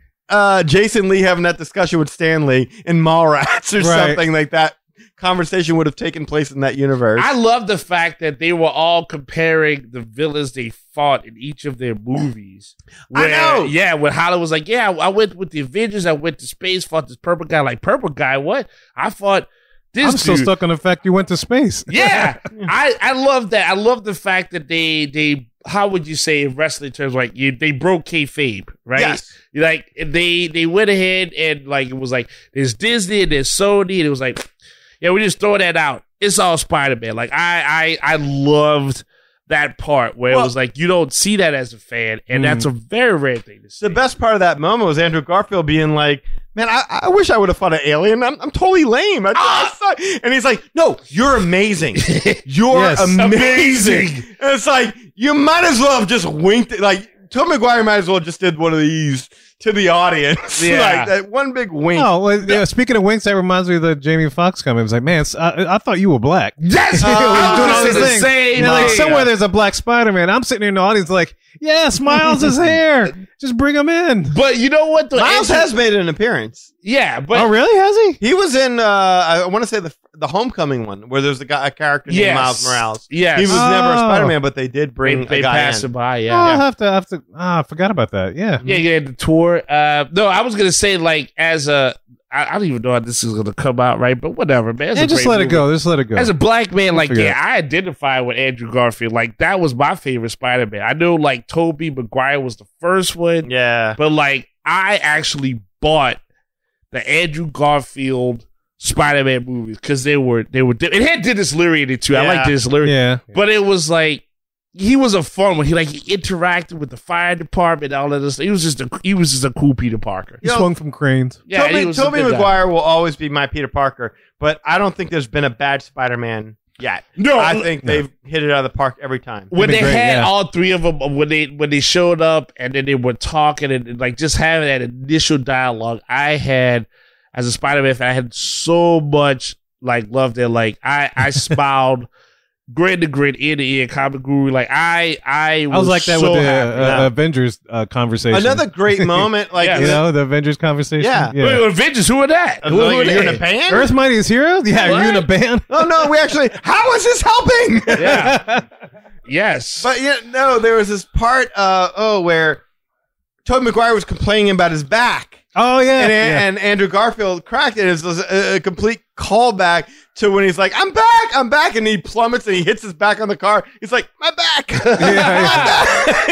Jason Lee having that discussion with Stan Lee in Mallrats or Right. something like that. Conversation would have taken place in that universe. I love the fact that they were all comparing the villains they fought in each of their movies. I know. Yeah, when Hollywood was like, yeah, I went with the Avengers, I went to space, fought this purple guy. Like, purple guy, what? I fought this I'm dude. still stuck on the fact you went to space. Yeah, I love that. I love the fact that they how would you say in wrestling terms, like they broke kayfabe, right? Yes. Like they went ahead and like it was like there's Disney and there's Sony, and it was like, yeah, we just throw that out. It's all Spider-Man. Like I loved that part where it was like you don't see that as a fan, and that's a very rare thing to see. The best part of that moment was Andrew Garfield being like, man, I wish I would have fought an alien. I'm totally lame. I suck. And he's like, no, you're amazing. You're amazing. And it's like, you might as well have just winked. Like, Tobey Maguire might as well just did one of these to the audience. Yeah. Like, that one big wink. Oh, well, yeah, speaking of winks, that reminds me of the Jamie Foxx comment. It was like, man, I thought you were black. Yes, I was doing all these things. same. Like somewhere there's a black Spider-Man. I'm sitting in the audience like, yeah, Miles is here. Just bring him in. But you know what? Miles has made an appearance. Yeah, but oh, really? Has he? He was in, I want to say the Homecoming one, where there's a character named Miles Morales. Yes. He was never a Spider-Man, but they did bring they a guy pass in. him by. Oh, Yeah, I'll have to. I forgot about that. Yeah. yeah, you had the tour. No, I was gonna say like as a, I don't even know how this is gonna come out, right? But whatever, man. It's a Just great let it movie. go. Just let it go. As a black man, like, figure it I identify with Andrew Garfield. Like, that was my favorite Spider-Man. I know, like, Tobey Maguire was the first one. Yeah. But, like, I actually bought the Andrew Garfield Spider-Man movies because they were. It had Dennis Leary in it, too. I like Dennis Leary. Yeah. But it was, like, he was a fun one. He interacted with the fire department and all of this. He was just a cool Peter Parker. He swung from cranes. Yeah, he was a Tobey good guy. Maguire will always be my Peter Parker, but I don't think there's been a bad Spider-Man yet. No, I think they've hit it out of the park every time. When they great, had yeah. all three of them, when they showed up and then they were talking and like just having that initial dialogue, I had, as a Spider-Man fan, I had so much like love there. Like I smiled grin to grin, ear to ear, comic guru. Like I was like that so with the happy. Avengers conversation. Another great moment, like Yeah. you know, the Avengers conversation. Yeah. Wait, Avengers, who are that? Who are they? you in a band? Earth's Mightiest Heroes? Yeah, are you in a band? Oh no, we actually. How is this helping? Yeah. Yes. But no, there was this part, where Tobey Maguire was complaining about his back. Oh, yeah. And Andrew Garfield cracked it. It was a complete callback to when he's like, I'm back. And he plummets and he hits his back on the car. He's like, my back. My back.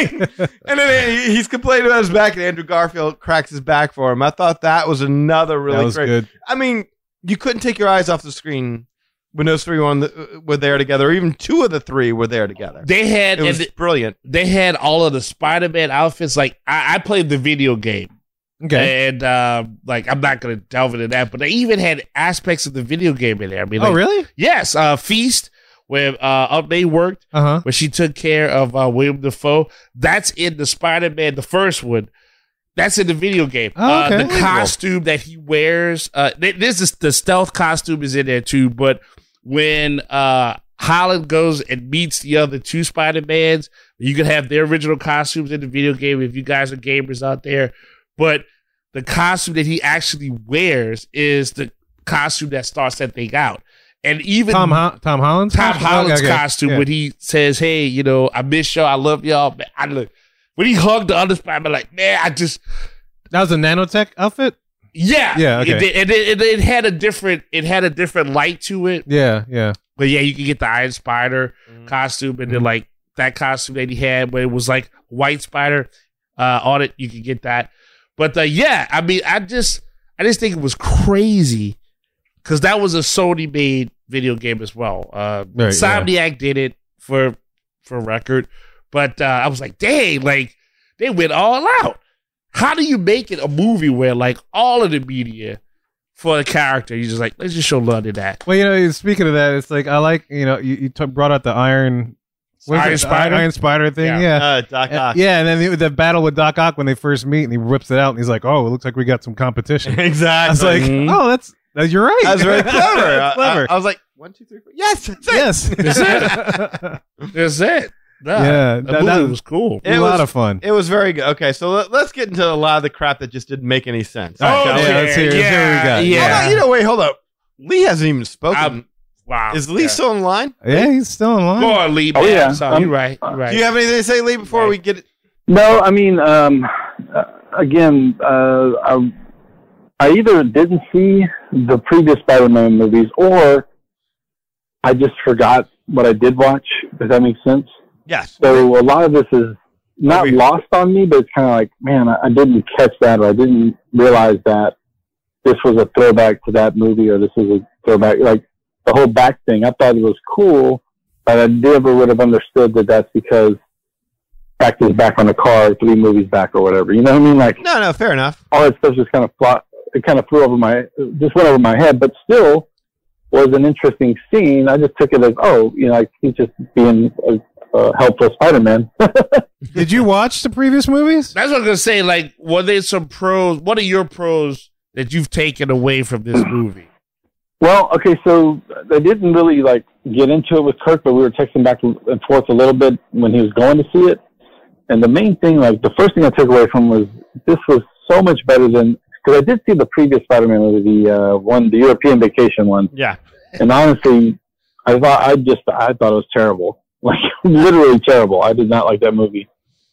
And then he's complaining about his back and Andrew Garfield cracks his back for him. I thought that was another really That was great. good. I mean, you couldn't take your eyes off the screen when those three were there together. Or even two of the three were there together. They had, It was brilliant. they had all of the Spider-Man outfits. Like I played the video game. Okay. And like I'm not gonna delve into that, but they even had aspects of the video game in there. I mean, like, Oh, really? yes, Feast, where Update worked, Uh-huh. where she took care of William Dafoe. That's in the Spider-Man, the first one. That's in the video game. Oh, okay. The costume that he wears, this is the stealth costume is in there too. But when Holland goes and meets the other two Spider-Mans, you can have their original costumes in the video game if you guys are gamers out there. But the costume that he actually wears is the costume that starts that thing out. And even Tom Holland's costume, Yeah. when he says, hey, I miss y'all, I love y'all. Man, when he hugged the other Spider-Man, like, man, That was a nanotech outfit? yeah. Yeah, okay. It had a different light to it. Yeah, yeah. But yeah, you could get the Iron Spider costume, and then like that costume that he had, where it was like White Spider on it, you could get that. But yeah, I mean, I just think it was crazy because that was a Sony made video game as well. Insomniac did it for record, but I was like, dang, like they went all out. How do you make it a movie where like all of the media for the character, you just like, let's just show love to that. Well, speaking of that, it's like I like you brought out the Iron Spider thing, yeah. Doc Ock. Yeah, and then the battle with Doc Ock when they first meet, and he rips it out, and he's like, "Oh, it looks like we got some competition." Exactly. I was like, "Oh, that's you're right. That was very clever. That's clever." I was like, 1, 2, 3, 4. Yes, that's it. Yes, That's it. Nah, Yeah, that movie was cool. a lot of fun. It was very good. Okay, so let's get into a lot of the crap that just didn't make any sense. Oh, yeah, let's hear what we got. Yeah. Hold on, wait, hold up. Lee hasn't even spoken. Wow. Is Lee still in line? Yeah, he's still in line. Go on, Lee. Oh, man. yeah. I'm sorry. You're right. You're right. Do you have anything to say, Lee, before we get it? No, I mean, again, I either didn't see the previous Spider-Man movies or I just forgot what I did watch, if that makes sense. Yes. So a lot of this is not lost on me, but it's kind of like, man, I didn't catch that, or I didn't realize that this was a throwback to that movie, or this was a throwback, like the whole back thing. I thought it was cool, but I never would have understood that that's because Back is back on the car 3 movies back or whatever. You know what I mean? Like, No, fair enough. all that stuff just kind of flew over just went over my head, but still was an interesting scene. I just took it as, like he's just being a helpful Spider-Man. Did you watch the previous movies? That's what I was gonna say. Like, were there some pros? What are your pros that you've taken away from this movie? Well, okay, so I didn't really like get into it with Kirk, but we were texting back and forth a little bit when he was going to see it. And the main thing, like the first thing I took away from was this was so much better than, because I did see the previous Spider-Man movie, the European Vacation one. Yeah. And honestly, I thought it was terrible, like literally terrible. I did not like that movie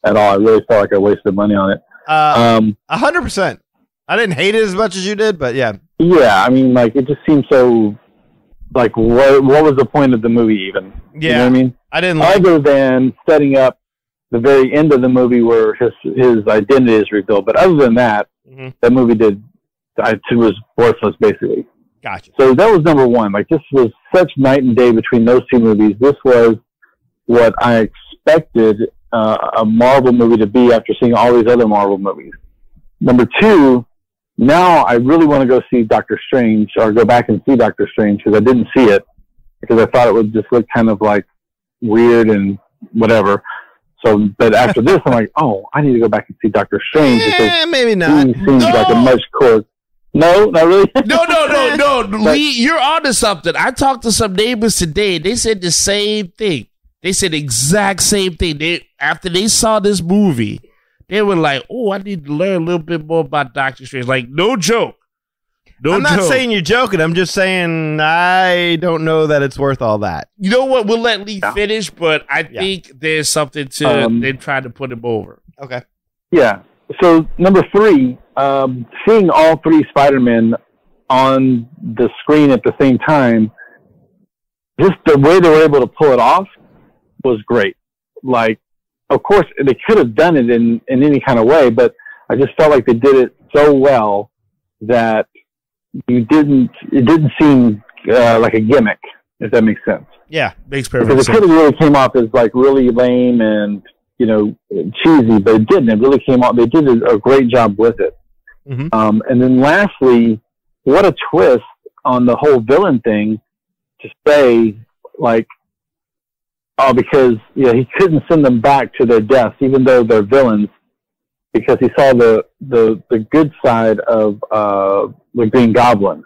at all. I really felt like I wasted money on it. 100%. I didn't hate it as much as you did, but yeah. Yeah, I mean, like it just seemed so. Like, what was the point of the movie even? Yeah. You know what I mean? I didn't like other than setting up the very end of the movie where his identity is revealed. But other than that, that movie was worthless, basically. Gotcha. So that was number one. Like, this was such night and day between those 2 movies. This was what I expected a Marvel movie to be after seeing all these other Marvel movies. Number 2, now I really want to go see Doctor Strange, or go back and see Doctor Strange, because I didn't see it, because I thought it would just look kind of like weird and whatever. So, but after this, I'm like, I need to go back and see Doctor Strange. Maybe not. He seems like a much cooler. No, not really. No. Lee, you're onto something. I talked to some neighbors today. They said the same thing. They said the exact same thing. After they saw this movie, they were like, I need to learn a little bit more about Doctor Strange. Like, no joke. I'm not saying you're joking. I'm just saying I don't know that it's worth all that. You know what? We'll let Lee finish, but I think there's something to them trying to put him over. Okay. Yeah. So, number 3, seeing all 3 Spider-Men on the screen at the same time, just the way they were able to pull it off was great. Like, of course, they could have done it in any kind of way, but I just felt like they did it so well that it didn't seem like a gimmick, if that makes sense. Yeah, makes perfect sense. Because it could have really came off as like really lame and, cheesy, but it didn't. It really came off. They did a great job with it. Mm-hmm. And then lastly, what a twist on the whole villain thing to say, like, because he couldn't send them back to their deaths, even though they're villains, because he saw the good side of the Green Goblin,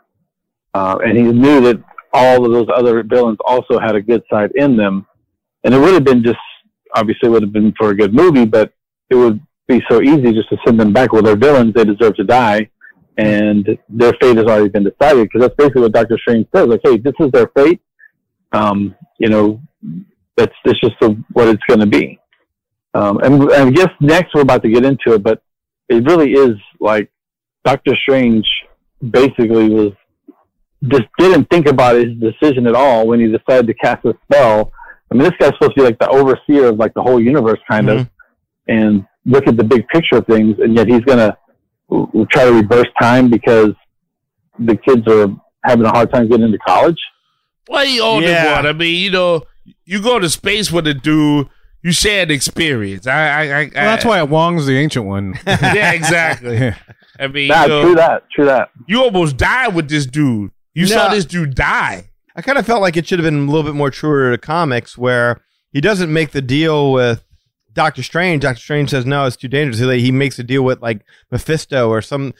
and he knew that all of those other villains also had a good side in them, and it would have been obviously would have been for a good movie, but it would be so easy just to send them back. Well, they're villains; they deserve to die, and their fate has already been decided. Because that's basically what Doctor Strange says. Like, hey, this is their fate. That's just what it's going to be. And I guess next we're about to get into it, but it really is like Doctor Strange basically didn't think about his decision at all when he decided to cast a spell. I mean, this guy's supposed to be like the overseer of like the whole universe kind of, and look at the big picture of things, and yet he's going to try to reverse time because the kids are having a hard time getting into college. Well, you own one. I mean, you go to space with a dude, you share an experience. That's why Wong's the ancient one. Yeah, exactly. I mean, true that. You almost died with this dude. You saw this dude die. I kind of felt like it should have been a little bit more truer to comics, where he doesn't make the deal with Doctor Strange. Doctor Strange says, no, it's too dangerous. He makes a deal with like Mephisto or some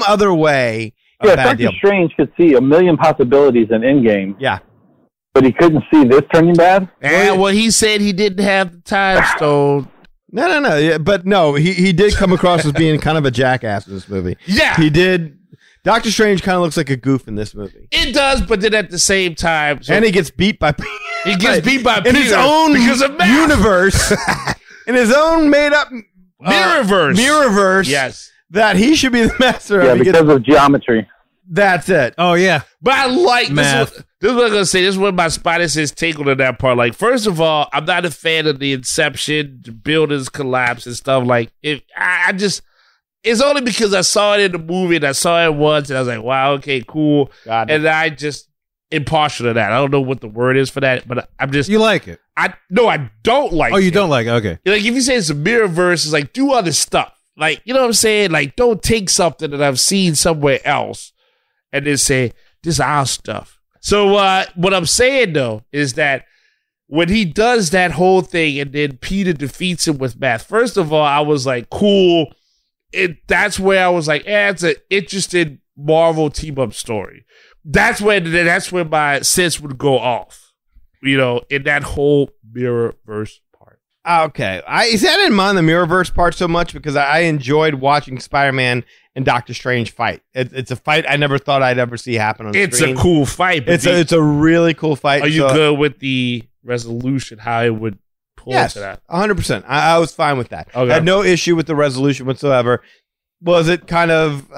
other way. Yeah, Doctor Strange could see a million possibilities in Endgame. Yeah. But he couldn't see this turning bad? And he said he didn't have the time stone. No. Yeah, but no, he did come across as being kind of a jackass in this movie. Yeah. He did. Doctor Strange kind of looks like a goof in this movie. It does, but then at the same time... and he gets beat by... He gets beat by in his own universe. In his own made-up... Mirrorverse. Mirrorverse. Yes. That he should be the master of. Yeah, because of geometry. That's it. Oh yeah. But I like Math. this is what I'm gonna say. This is what my Spider Sense take on that part. Like, first of all, I'm not a fan of the Inception, the buildings collapse and stuff. Like, I just, it's only because I saw it in the movie and I saw it once and I was like, wow, okay, cool. Got it. And I just impartial to that. I don't know what the word is for that, but I'm just You like it? I don't like. Oh, you it. don't like it? Okay. Like, if you say it's a mirror verse, it's like, do other stuff. Like, you know what I'm saying? Like, don't take something that I've seen somewhere else and then say, this is our stuff. So what I'm saying, though, is that when he does that whole thing and then Peter defeats him with math, first of all, I was like, cool. That's where I was like, it's an interesting Marvel team-up story. That's where my sense would go off, you know, in that whole mirror-verse part. Okay. I didn't mind the Mirrorverse part so much because I enjoyed watching Spider-Man and Doctor Strange fight. It's a fight I never thought I'd ever see happen on screen. It's a cool fight. But It's a really cool fight. Are you good with the resolution, how it would pull Yes, into that? 100%. I was fine with that. Okay. I had no issue with the resolution whatsoever. Was it kind of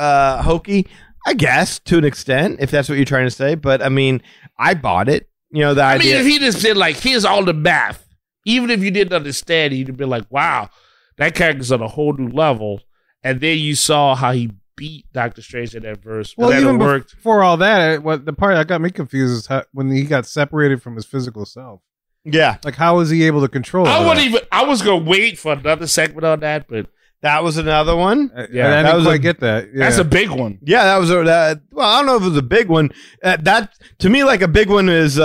hokey? I guess, to an extent, if that's what you're trying to say. But, I mean, I bought it. You know, the idea. I mean, if he just said, like, here's all the math, even if you didn't understand, you'd be like, wow, that character's on a whole new level. And then you saw how he beat Doctor Strange in that verse. Well, that even worked. before all that, the part that got me confused is when he got separated from his physical self. Yeah. Like, how was he able to control I all wouldn't that? even. I was gonna wait for another segment on that, but That was another one. Yeah, I that didn't was quite get that. Yeah. that's a big one. Yeah, that was well, I don't know if it was a big one. That to me, like a big one is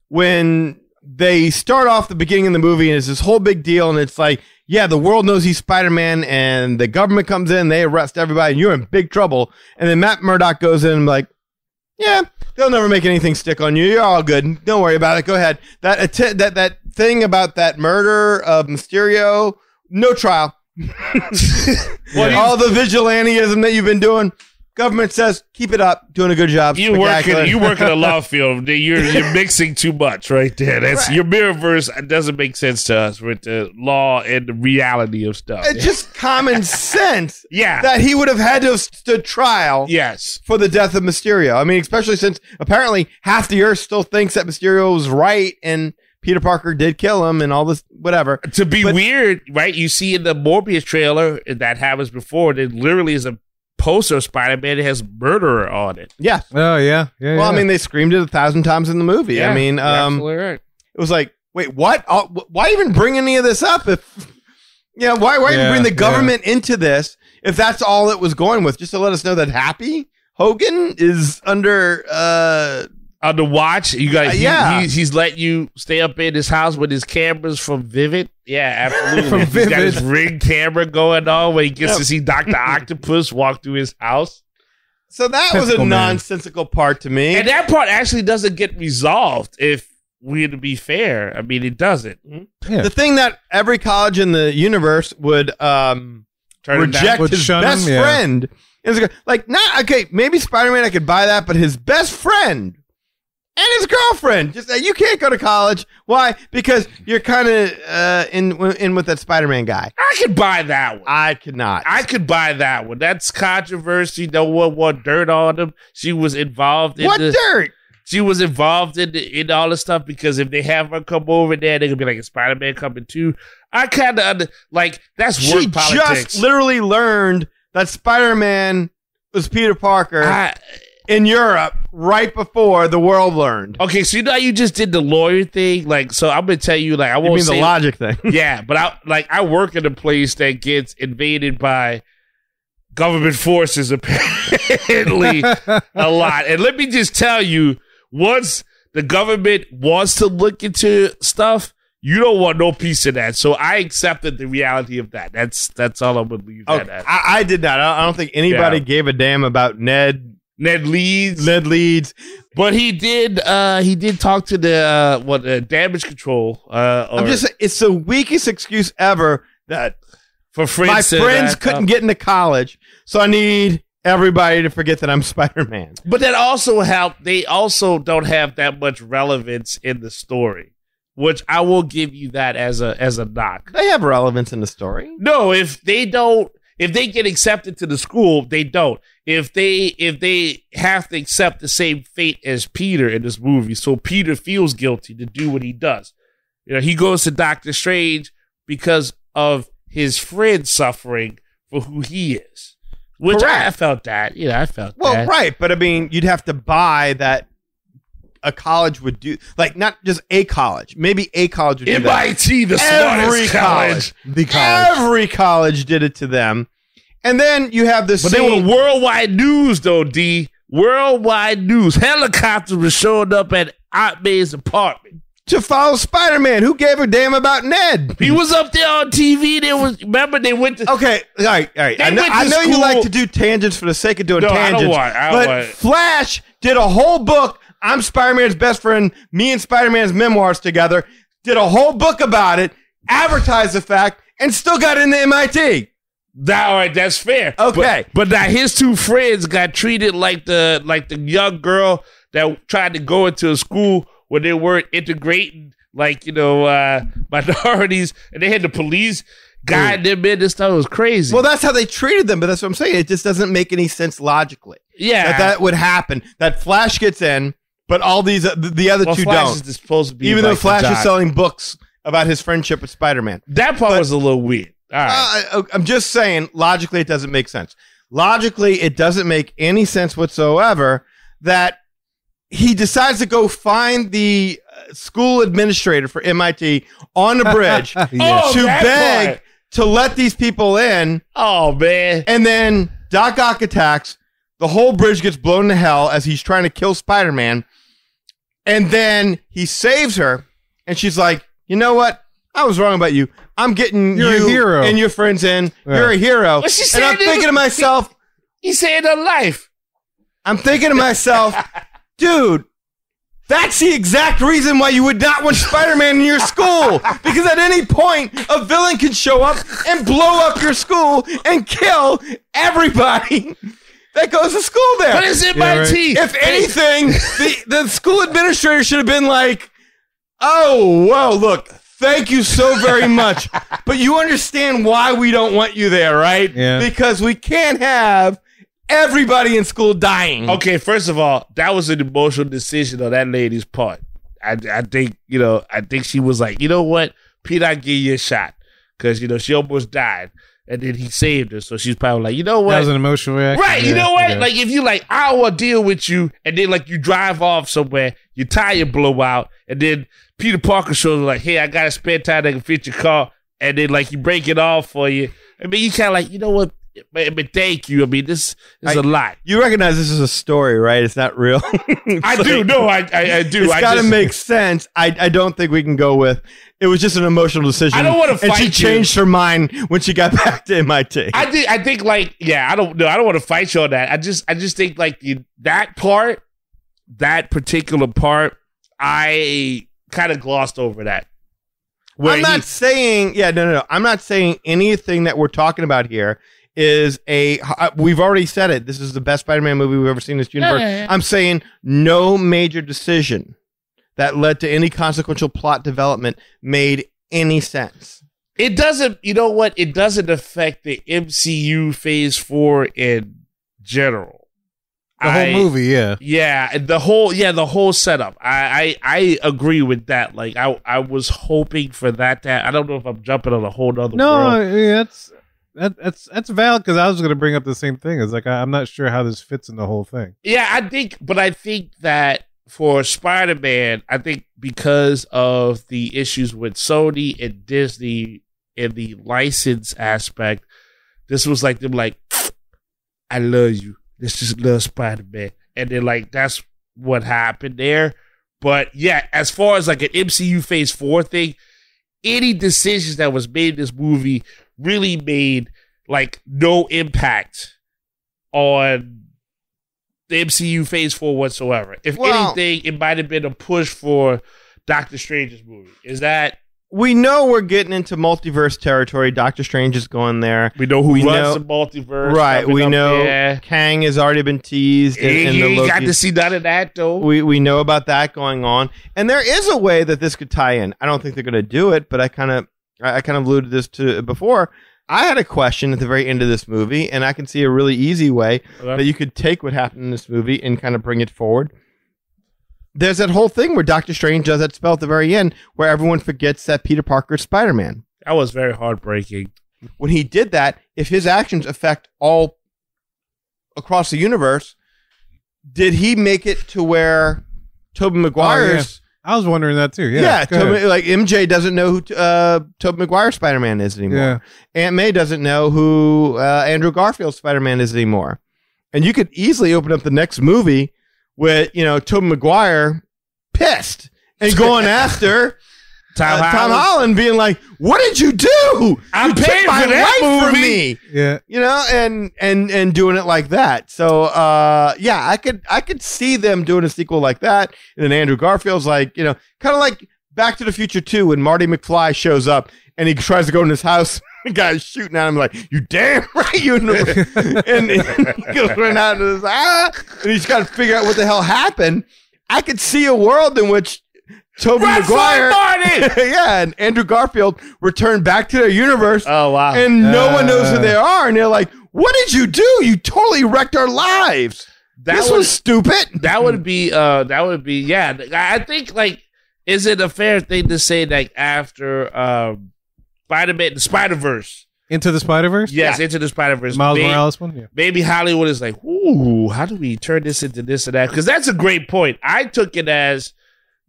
when they start off the beginning of the movie and it's this whole big deal, and it's like, yeah, the world knows he's Spider-Man, and the government comes in, they arrest everybody, and you're in big trouble. And then Matt Murdock goes in and like, yeah, they'll never make anything stick on you. You're all good. Don't worry about it. Go ahead. That thing about that murder of Mysterio, no trial. All the vigilantism that you've been doing, government says keep it up, doing a good job. You work in a law field. You're mixing too much right there. That's your Mirrorverse doesn't make sense to us with the law and the reality of stuff. It's just common sense. Yeah. that he would have had to have stood trial. Yes. For the death of Mysterio. I mean, especially since apparently half the Earth still thinks that Mysterio was right and Peter Parker did kill him and all this, whatever. To be weird, right? You see in the Morbius trailer that happens before, there literally is a poster of Spider-Man that has murderer on it. Yeah. Oh, yeah. Yeah. Well, I mean, they screamed it 1,000 times in the movie. Yeah, I mean, you're absolutely right. it was like, wait, what? Why even bring any of this up? If why even bring the government into this if that's all it was going with? Just to let us know that Happy Hogan is under watch. You got he's letting you stay up in his house with his cameras from Vivid. Yeah, absolutely. From He's got Vivid. his ring camera going on where he gets to see Dr. Octopus walk through his house. So that was a Typical man. nonsensical part to me. And that part actually doesn't get resolved if we're to be fair. I mean, it doesn't. Yeah. The thing that every college in the universe would reject Would his shun best him, yeah. friend. Is like, okay, maybe Spider-Man I could buy that, but his best friend and his girlfriend, just you can't go to college. Why? Because you're kind of in with that Spider-Man guy. I could buy that one. I could not. I could buy that one. That's controversy. No one want dirt on him. She was involved in What dirt? She was involved in all this stuff because if they have her come over there, they're gonna be like, "Is Spider-Man coming too?" I kind of like that's work She politics. just literally learned that Spider-Man was Peter Parker in Europe right before the world learned. Okay, so you know how you just did the lawyer thing, like so. I'm gonna tell you, like I You won't mean say the logic thing? Yeah, but I work in a place that gets invaded by government forces apparently a lot. And let me just tell you, once the government wants to look into stuff, you don't want no piece of that. So I accepted the reality of that. That's all I'm gonna leave that at. I did not. I don't think anybody gave a damn about Ned Leeds. But he did talk to the damage control. I'm just saying, it's the weakest excuse ever that for my friends couldn't get into college, so I need everybody to forget that I'm Spider-Man. But that also helped. They also don't have that much relevance in the story, which I will give you that as a knock. They have relevance in the story. No, if they don't, if they get accepted to the school, they don't. If they have to accept the same fate as Peter in this movie, so Peter feels guilty to do what he does. You know, he goes to Doctor Strange because of his friend suffering for who he is. Which I felt that. You know, I felt that. Well, right. But I mean, you'd have to buy that a college would do, like, not just a college. Maybe a college would do that. MIT, the smartest college. The college. Every college did it to them. And then you have this. But they were worldwide news, though, D. Worldwide news. Helicopters were showing up at Aunt May's apartment to follow Spider-Man. Who gave a damn about Ned? He was up there on TV. Remember, they went to... Okay, all right. I know you like to do tangents for the sake of doing tangents. I don't want. Flash did a whole book. I'm Spider-Man's best friend. Me and Spider-Man's memoirs together. Did a whole book about it. Advertised the fact. And still got into MIT. All right, that's fair. Okay. But now his two friends got treated like the young girl that tried to go into a school where they weren't integrating, like, you know, minorities, and they had the police guide them in and stuff. It was crazy. Well, that's how they treated them, but that's what I'm saying. It just doesn't make any sense logically. Yeah. That would happen. That Flash gets in, but all these, the other two Flash don't. Is supposed to be even like though Flash is selling books about his friendship with Spider-Man. That part was a little weird. All right. I'm just saying, logically, it doesn't make sense. Logically, it doesn't make any sense whatsoever that he decides to go find the school administrator for MIT on the bridge to beg to let these people in. Oh, man. And then Doc Ock attacks. The whole bridge gets blown to hell as he's trying to kill Spider-Man. And then he saves her. And she's like, you know what? I was wrong about you. I'm getting You're a hero. And your friends in. Yeah. You're a hero. And I'm thinking to myself. He saved her life. I'm thinking to myself, dude, that's the exact reason why you would not want Spider-Man in your school. Because at any point, a villain can show up and blow up your school and kill everybody that goes to school there. But it's MIT. If anything, the school administrator should have been like, oh, whoa, look, thank you so very much. But you understand why we don't want you there, right? Yeah. Because we can't have everybody in school dying. Okay, first of all, that was an emotional decision on that lady's part. I think, you know, I think she was like, you know what, Pete, I'll give you a shot. Because, you know, she almost died. And then he saved her. So she's probably like, you know what? That was an emotional reaction. Right, you know what? Yeah. Like, if you like, I will deal with you. And then, like, you drive off somewhere, your tire blow out. And then Peter Parker shows like, hey, I got a spare tire that can fit your car. And then, like, you break it off for you. I mean, you kind of like, you know what? But thank you. I mean, this is a lot. You recognize this is a story, right? It's not real. I do. No, I do. It's got to make sense. I don't think we can go with. It was just an emotional decision. I don't want to fight you. And she changed her mind when she got back to MIT. I think like, yeah, I don't want to fight you on that. I just think like that particular part, I kind of glossed over that. I'm not saying, no. I'm not saying anything that we're talking about here is we've already said it. This is the best Spider-Man movie we've ever seen in this universe. Yeah. I'm saying no major decision that led to any consequential plot development made any sense. It doesn't, you know what? It doesn't affect the MCU Phase 4 in general. The whole movie, yeah. Yeah, the whole setup. I agree with that. Like, I was hoping for that. I don't know if I'm jumping on a whole other world. No, yeah, that's valid because I was going to bring up the same thing. It's like I'm not sure how this fits in the whole thing. Yeah, I think that for Spider-Man, I think because of the issues with Sony and Disney and the license aspect, this was like them like, I love you. Let's just love Spider-Man. And then like that's what happened there. But yeah, as far as like an MCU Phase 4 thing, any decisions that was made in this movie really made like no impact on the MCU Phase 4 whatsoever. If anything, it might have been a push for Doctor Strange's movie. Is that... We know we're getting into multiverse territory. Doctor Strange is going there. We know who runs the multiverse. Right. We know Kang has already been teased. In the Loki. Got to see none of that, though. We know about that going on. And there is a way that this could tie in. I don't think they're going to do it, but I kind of alluded this to before. I had a question at the very end of this movie, and I can see a really easy way that you could take what happened in this movie and kind of bring it forward. There's that whole thing where Doctor Strange does that spell at the very end where everyone forgets that Peter Parker's Spider-Man. That was very heartbreaking. When he did that, if his actions affect all across the universe, did he make it to where Tobey Maguire's... I was wondering that too. Yeah, like MJ doesn't know who Tobey Maguire's Spider-Man is anymore. Yeah. Aunt May doesn't know who Andrew Garfield's Spider-Man is anymore. And you could easily open up the next movie with, Tobey Maguire pissed and going after Tom Holland being like, "What did you do? I'm you paying took my for that life from movie." me." Yeah. And doing it like that. So I could see them doing a sequel like that. And then Andrew Garfield's like, kind of like Back to the Future 2 when Marty McFly shows up and he tries to go in his house. The guy's shooting at him like, "You damn right, you know." and he goes running out and he's got to figure out what the hell happened. I could see a world in which Tobey Maguire, and Andrew Garfield return back to their universe. Oh wow! And no one knows who they are, and they're like, "What did you do? You totally wrecked our lives. This was stupid." That would be. Yeah. I think is it a fair thing to say after Spider-Man, the Spider-Verse? Into the Spider-Verse? Yes, Into the Spider-Verse. Miles Morales one? Yeah. Maybe Hollywood is like, ooh, how do we turn this into this and that? Because that's a great point. I took it as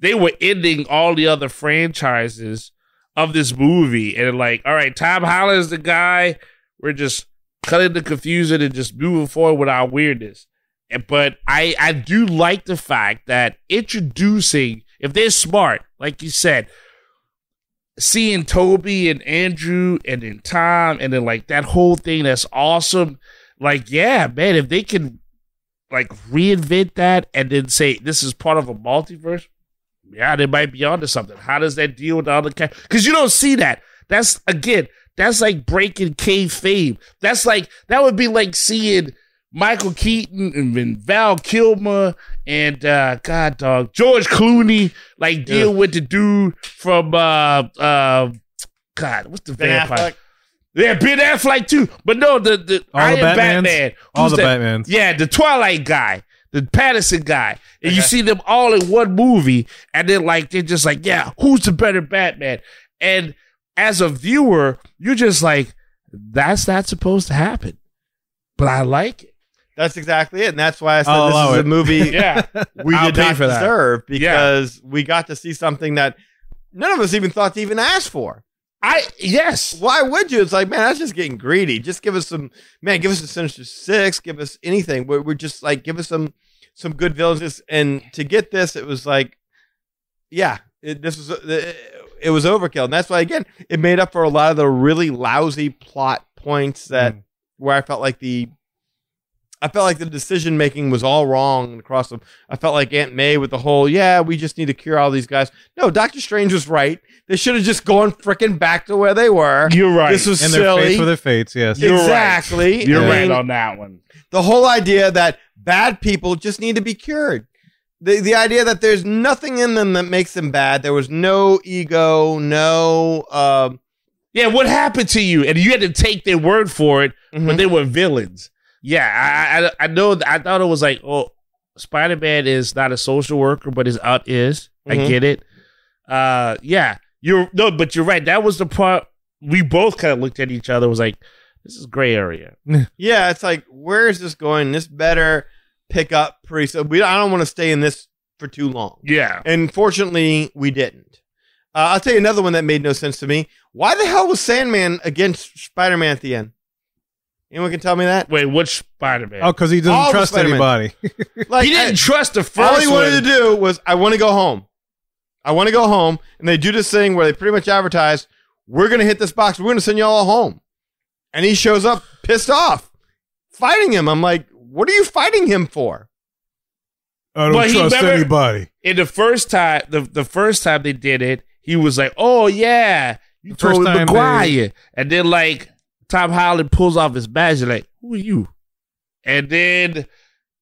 they were ending all the other franchises of this movie. And all right, Tom Holland's the guy. We're just cutting the confusion and just moving forward with our weirdness. But I do like the fact that introducing, if they're smart, like you said, seeing Toby and Andrew and then Tom and then that whole thing that's awesome. Yeah, man, if they can reinvent that and then say this is part of a multiverse, yeah, they might be onto something. How does that deal with the other characters? Because you don't see that. That's like breaking kayfabe. That would be like seeing Michael Keaton and Val Kilmer and George Clooney deal with the dude from what's the Ben vampire? Affleck. Yeah, Ben Affleck too. But no, the Iron Batman. All the Batmans. Yeah, the Twilight guy. The Patterson guy. And you see them all in one movie, and then they're just yeah, who's the better Batman? And as a viewer, you're just that's not supposed to happen. But I like it. That's exactly it. And that's why I said this is a movie we did not deserve, because we got to see something that none of us even thought to even ask for. Yes. Why would you? It's man, that's just getting greedy. Just give us give us a Sinister Six, give us anything. We're just give us some good villains. And to get this, it was it was overkill. And that's why, again, it made up for a lot of the really lousy plot points that where I felt like the decision making was all wrong across them. I felt like Aunt May with the whole, we just need to cure all these guys. No, Doctor Strange was right. They should have just gone frickin' back to where they were. You're right. This was and silly. their fates for their fates, yes. Exactly. You're right on that one. The whole idea that bad people just need to be cured. The idea that there's nothing in them that makes them bad. There was no ego, no... what happened to you? And you had to take their word for it, but they were villains. Yeah, I know. I thought it was Spider-Man is not a social worker, but his aunt is. I get it. But you're right. That was the part we both kind of looked at each other. Was this is gray area. Yeah, it's where is this going? This better pick up pretty soon. I don't want to stay in this for too long. Yeah, and fortunately, we didn't. I'll tell you another one that made no sense to me. Why the hell was Sandman against Spider-Man at the end? Anyone can tell me that? Wait, which Spider-Man? Oh, because he doesn't trust anybody. He didn't trust the first one. All he wanted to do was, I want to go home. I want to go home. And they do this thing where they pretty much advertise, we're going to hit this box. We're going to send you all home. And he shows up pissed off, fighting him. I'm like, what are you fighting him for? I don't trust anybody. In the first time, the first time they did it, he was like, oh, yeah, you told Maguire. And then, Tom Holland pulls off his badge and who are you? And then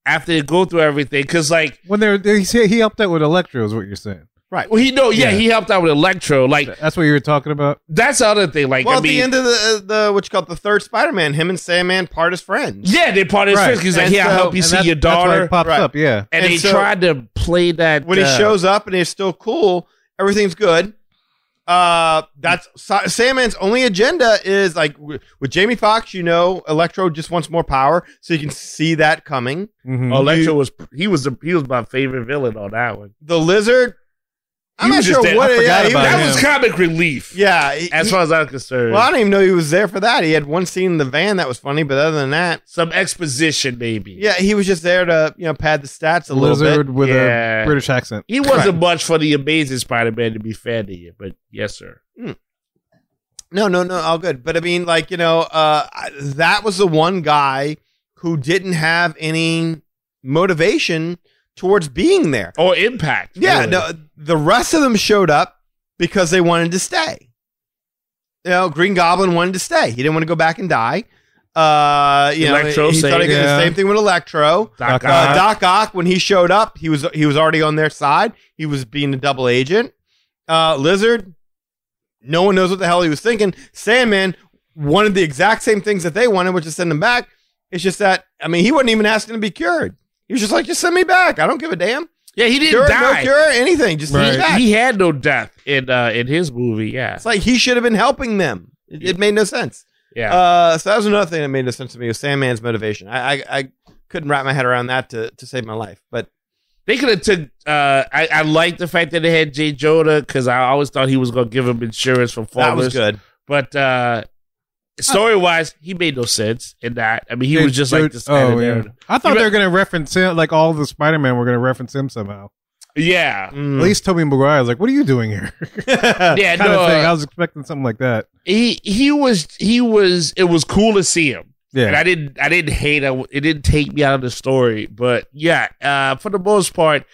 after they go through everything, because when he helped out with Electro is what you're saying. Right. Well, he helped out with Electro. Like That's what you were talking about. that's the other thing. Like, Well, I at mean, the end of the what you call it, the third Spider-Man, him and Sandman part as friends. yeah, they part of his Right. friends. He's like, And "Here, I'll so- help you And see that's- your that's why daughter." it pops Right. up, yeah. And they so- tried to play that When he shows up and he's still cool, everything's good. That's Sandman's only agenda is like with Jamie Foxx. Electro just wants more power, so you can see that coming. Mhm. Electro was my favorite villain on that one. The Lizard. I'm He not was just sure there. what. I forgot about That him. was comic relief. Yeah, As far as I'm concerned. well, I don't even know he was there for that. He had one scene in the van that was funny, but other than that, Some exposition, maybe. yeah, he was just there to pad the stats a little Lizard bit. with Yeah. a British accent. He wasn't much for the Amazing Spider-Man, to be fair to you, but yes, sir. No, all good. But I mean, that was the one guy who didn't have any motivation towards being there. Or Impact. Yeah, really. no, the rest of them showed up because they wanted to stay. Green Goblin wanted to stay. He didn't want to go back and die. Electro, he thought he could do the yeah. same thing with Electro. Doc Ock. Ock. Doc Ock, when he showed up, he was already on their side. He was being a double agent. Lizard, no one knows what the hell he was thinking. Sandman wanted the exact same things that they wanted, which is send him back. It's just that, I mean, he wasn't even asking to be cured. He was just like, just send me back. I don't give a damn. Yeah, he didn't Cure, die. no cure, anything. Just send me back. He had no death in his movie, yeah. It's like he should have been helping them. It made no sense. Yeah. So that was another thing that made no sense to me was Sandman's motivation. I couldn't wrap my head around that to save my life. But They could have took. I like the fact that they had Jay Jonah because I always thought he was going to give him insurance from that was Farmers. good. But story wise, he made no sense in that. I mean, he was just like this kind of narrative. I thought they were going to reference him, like all the Spider-Man were going to reference him somehow. Yeah, At least Tobey Maguire was like, what are you doing here? yeah. kind No, of thing. I was expecting something like that. he was. It was cool to see him. Yeah. And I didn't hate it. It didn't take me out of the story, but yeah, for the most part,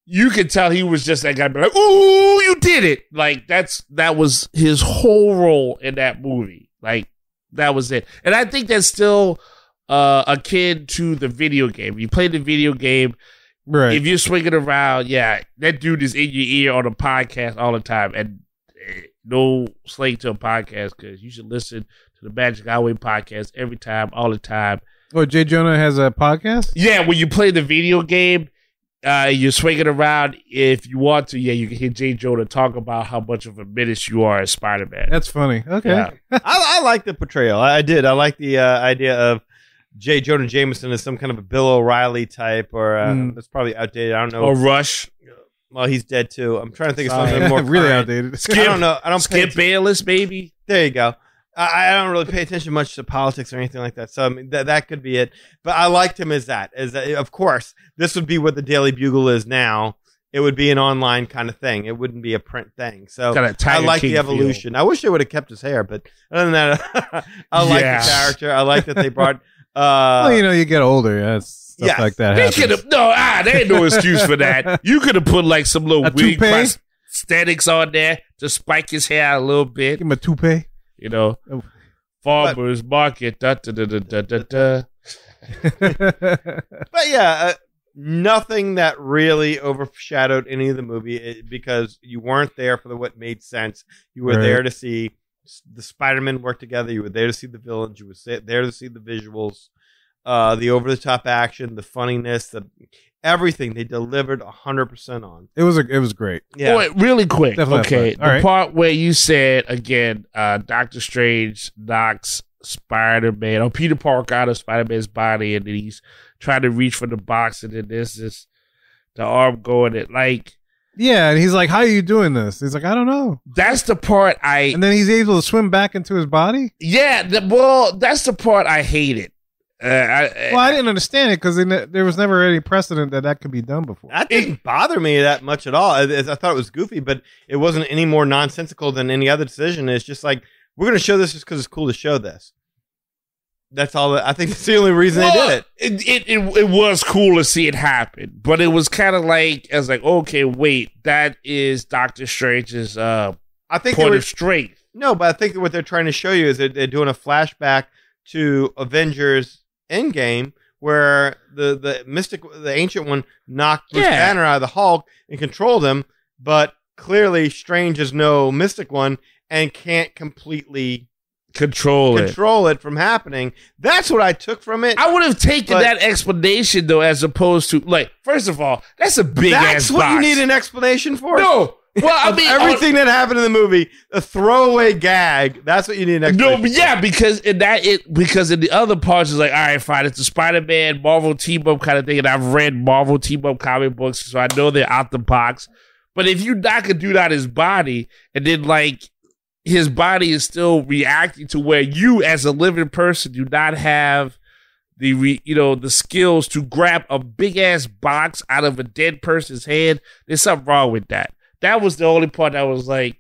you could tell he was just that guy, be like, "Ooh, you did it!" Like that was his whole role in that movie. Like that was it, and I think that's still akin to the video game. You play the video game, Right. if you're swinging around, yeah, that dude is in your ear on a podcast all the time, and no slate to a podcast because you should listen to the Magic Highway podcast every time, all the time. Oh, Jay Jonah has a podcast? Yeah, when you play the video game, you're swinging around. If you want to, yeah, you can hear Jay Jonah talk about how much of a menace you are as Spider-Man. That's funny. Okay. Yeah. I like the portrayal. I did. I like the idea of J. Jonah Jameson as some kind of a Bill O'Reilly type, or that's probably outdated. I don't know. Or Rush. Well, he's dead too. I'm trying to think of something more really current. outdated. I don't know. I don't pay Skip Bayless, maybe. There you go. I don't really pay attention much to politics or anything like that, so I mean, that could be it. But I liked him as that. Of course, this would be what the Daily Bugle is now. It would be an online kind of thing. It wouldn't be a print thing. So Got a I Tiger like King the evolution. I wish they would have kept his hair, but other than that, I like Yeah. the character. I like that they brought. Well, you get older. Yeah, stuff yes. like that They happens. could have there ain't no excuse for that. You could have put like some little A weird toupee? prosthetics on there to spike his hair out a little bit. Give him a toupee. You know, Oh. farmers market. Da, da, da, da, da, da, da. But yeah, nothing that really overshadowed any of the movie because you weren't there for what made sense. You were Right. there to see the Spider-Man work together. You were there to see the villains. You were there to see the visuals, the over-the-top action, the funniness, everything. They delivered 100% on. It was great. Yeah. Wait, really quick. Definitely Okay, fun. All the right. part where you said again, Doctor Strange knocks Spider-Man or Peter Parker out of Spider-Man's body, and then he's trying to reach for the box, and then there's this the arm going it like. Yeah, and he's like, "How are you doing this?" He's like, "I don't know." That's the part And then he's able to swim back into his body. that's the part I hated. Well, I didn't understand it because there was never any precedent that could be done before. That didn't bother me that much at all. I thought it was goofy, but it wasn't any more nonsensical than any other decision. It's just like, we're going to show this just because it's cool to show this. That's all. I think that's the only reason they did it. It was cool to see it happen, but it was kind of like, I was like, okay, wait, that is Doctor Strange's I think point of strength. No, but I think that what they're trying to show you is that they're doing a flashback to Avengers Endgame where the ancient one knocked Bruce Banner out of the Hulk and controlled him, but clearly Strange is no mystic one and can't completely control it from happening. That's what I took from it. I would have taken that explanation though, as opposed to like, first of all, that's a big ass box. That's what you need an explanation for? No. Well, I mean, everything that happened in the movie, a throwaway gag. That's what you need an explanation. No, but yeah, because in the other parts, it's like, all right, fine, it's a Spider-Man Marvel team up kind of thing, and I've read Marvel team up comic books, so I know they're out the box. But if you knock a dude out his body, and then like his body is still reacting to where you, as a living person, do not have the skills to grab a big ass box out of a dead person's head, there's something wrong with that. That was the only part that was like,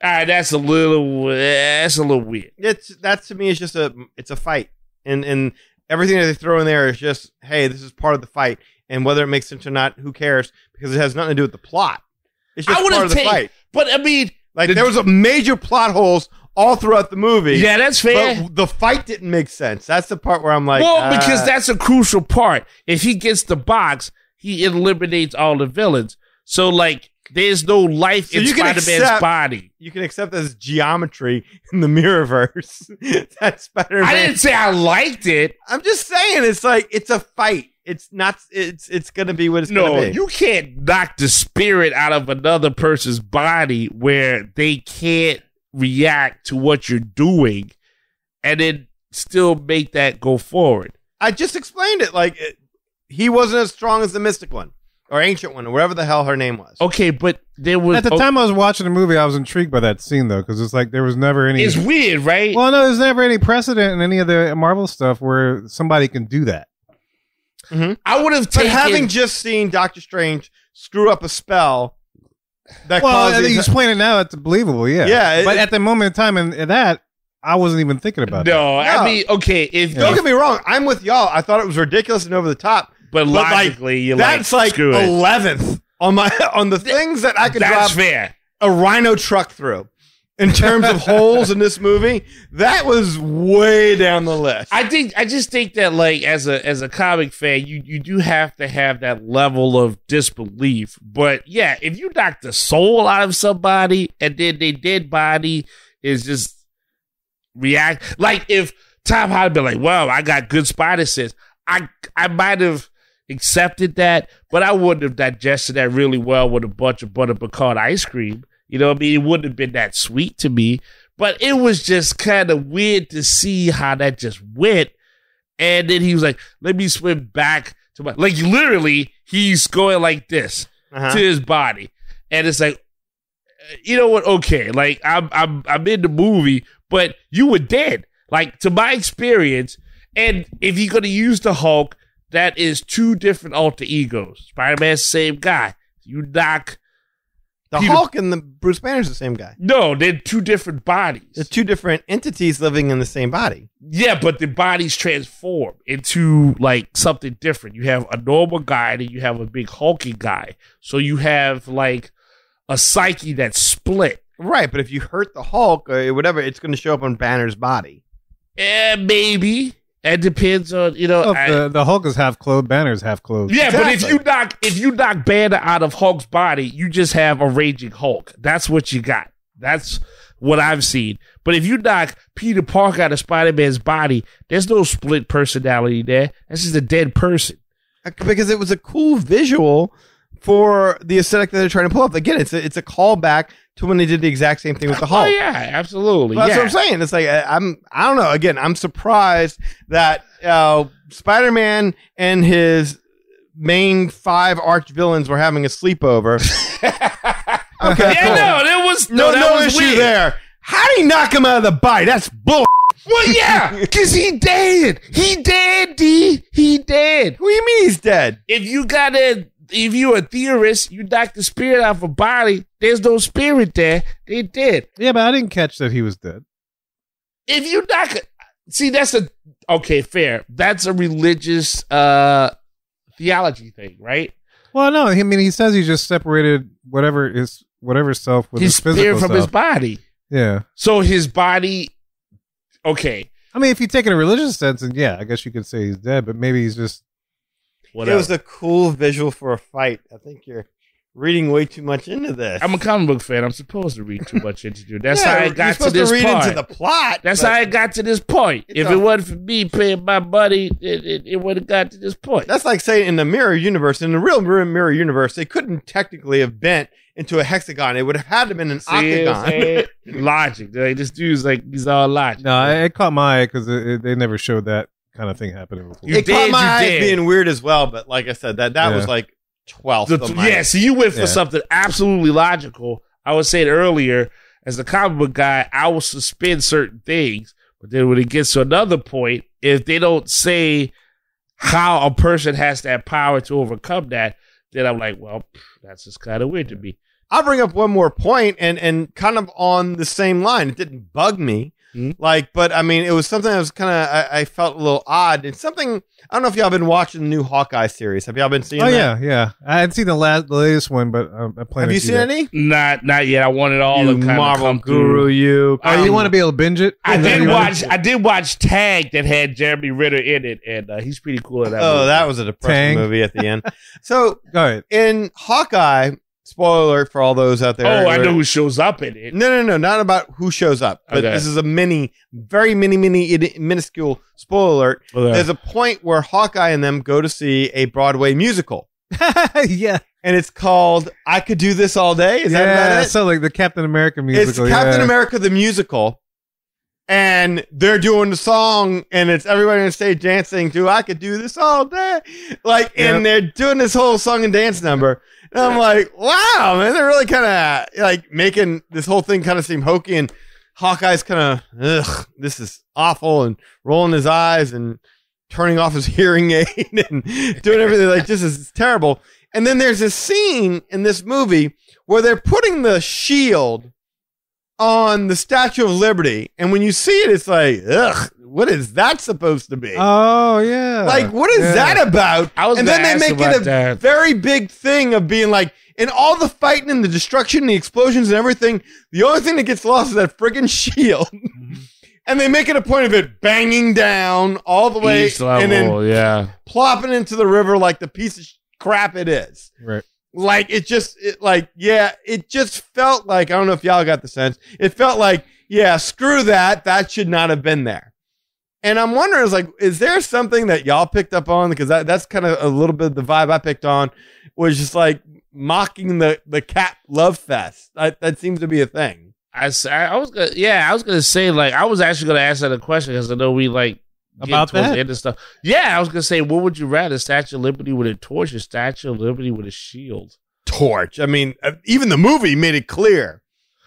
all right, that's a little weird. That to me is just it's a fight, and everything that they throw in there is just, hey, this is part of the fight, and whether it makes sense or not, who cares? Because it has nothing to do with the plot. It's just part of the fight. But I mean, like there was a major plot holes all throughout the movie. Yeah, that's fair. But the fight didn't make sense. That's the part where I'm like, because that's a crucial part. If he gets the box, he eliminates all the villains. So like, there's no life in Spider-Man's body. You can accept that as geometry in the Mirrorverse. That's Spider-Man. I didn't say I liked it. I'm just saying it's like it's a fight. It's not. It's gonna be what it's gonna be. No, you can't knock the spirit out of another person's body where they can't react to what you're doing, and then still make that go forward. I just explained it. Like he wasn't as strong as the Mystic One. Or Ancient One, or whatever the hell her name was. Okay, but there was... At the time I was watching the movie, I was intrigued by that scene, though, because it's like there was never any... It's weird, right? Well, no, there's never any precedent in any of the Marvel stuff where somebody can do that. Mm-hmm. I would have taken... But having just seen Doctor Strange screw up a spell... I think you explain it now, it's believable, yeah. Yeah. But at the moment in time in that, I wasn't even thinking about that. No, I mean, okay, if... Don't get me wrong, I'm with y'all. I thought it was ridiculous and over the top. But logically, like, that's like 11th on the things that I could drop fair. A Rhino truck through. In terms of holes in this movie, that was way down the list. I just think that like as a comic fan, you do have to have that level of disbelief. But yeah, if you knock the soul out of somebody and then their dead body is just react, like if Tom Holland be like, "Well, I got good spider sense," I might have accepted that, but I wouldn't have digested that really well with a bunch of butter pecan ice cream. You know what I mean? It wouldn't have been that sweet to me, but it was just kind of weird to see how that just went. And then he was like, let me swim back to my, like literally he's going like this to his body. And it's like, you know what? Okay. Like I'm in the movie, but you were dead. Like to my experience. And if you're going to use the Hulk, that is two different alter egos. Spider-Man's the same guy. You knock the Hulk and the Bruce Banner's the same guy. No, they're two different bodies. They're two different entities living in the same body. Yeah, but the bodies transform into like something different. You have a normal guy and you have a big hulking guy. So you have like a psyche that's split. Right, but if you hurt the Hulk or whatever, it's going to show up on Banner's body. Maybe. It depends on, the Hulk is half clothed, Banner's half clothed. Yeah, exactly. But if you knock Banner out of Hulk's body, you just have a raging Hulk. That's what you got. That's what I've seen. But if you knock Peter Parker out of Spider-Man's body, there's no split personality there. That's just a dead person. Because it was a cool visual for the aesthetic that they're trying to pull up. Again, it's a callback to when they did the exact same thing with the Hulk. Oh yeah, absolutely. Well, that's what I'm saying. It's like I don't know. Again, I'm surprised that Spider-Man and his main 5 arch villains were having a sleepover. Okay, yeah, cool. no, there was no was issue weird. there. How do you knock him out of the body? That's bull. Well, yeah, because he dead. He dead, D. He dead. What do you mean he's dead? If you're a theorist, you knock the spirit out of a body, there's no spirit there. They dead. Yeah, but I didn't catch that he was dead. If you knock it, see, okay, fair. That's a religious theology thing, right? Well, no, I mean, he says he just separated whatever self with his physical spirit from self. his body. Yeah. So his body, okay. I mean, if you take it in a religious sense, then yeah, I guess you could say he's dead, but maybe he's just Whatever. It was a cool visual for a fight. I think you're reading way too much into this. I'm a comic book fan. I'm supposed to read too much into it. That's Yeah, how I you're got to supposed this read point. into the plot. That's but how I got to this point. It's If it wasn't for me paying my money, it would have got to this point. That's like saying in the mirror universe, in the real mirror universe, they couldn't technically have bent into a hexagon. It would have had to have been an octagon. Logic. Like, this dude's like, he's all logic. no. It caught my eye because they never showed that kind of thing happening before. You It caught did, my you eye did. being weird as well, but like I said, that Yeah. was like 12th of my... Yeah, so you went for Yeah. something absolutely logical. I was saying earlier, as a comic book guy, I will suspend certain things, but then when it gets to another point, if they don't say how a person has that power to overcome that, then I'm like, well, that's just kind of weird to me. I'll bring up one more point and kind of on the same line. It didn't bug me. But I mean, it was something that was kind of, I felt a little odd. It's something, I don't know if y'all been watching the new Hawkeye series. Have y'all been seeing that? yeah. I hadn't seen the latest one, but I plan Have to you see seen that. any? Not yet. I want it all You to kind of Marvel come guru, through. you. Oh, you want to be able to binge it? I Is that did you watch. want? I did watch Tag that had Jeremy Renner in it, and he's pretty cool in that. Oh, movie. that was a depressing Tang. movie at the end. So Go ahead. in Hawkeye, spoiler alert for all those out there. Oh, I know who shows up in it. No, not about who shows up. But Okay. this is a very minuscule spoiler alert. Okay. There's a point where Hawkeye and them go to see a Broadway musical. Yeah. And it's called I Could Do This All Day. Is that about it? So like the Captain America It's musical. Captain yeah. America the musical. And they're doing the song, and it's everybody on stage dancing to I Could Do This All Day. Like, and they're doing this whole song and dance number. And I'm like, wow, man, they're really kind of like making this whole thing kind of seem hokey. And Hawkeye's kind of, ugh, this is awful, and rolling his eyes and turning off his hearing aid and doing everything like this is terrible. And then there's a scene in this movie where they're putting the shield on the Statue of Liberty, and when you see it, it's like, ugh, what is that supposed to be? Oh yeah. Like, what is that about? I was And then gonna they ask make it about a that. very big thing of being like, in all the fighting and the destruction, the explosions and everything, the only thing that gets lost is that friggin' shield. And they make it a point of it banging down all the way Each level, and then yeah. plopping into the river like the piece of crap it is. Right. Like, it just felt like, I don't know if y'all got the sense, it felt like, yeah, screw that. That should not have been there. And I'm wondering, is there something that y'all picked up on? Because that's kind of a little bit of the vibe I picked on, was just like mocking the Cap love fest. That seems to be a thing. I was gonna say, like, I was actually gonna ask that a question because I know we like get About towards that? the end of stuff. Yeah, I was gonna say, what would you rather, Statue of Liberty with a torch or Statue of Liberty with a shield? Torch. I mean, even the movie made it clear.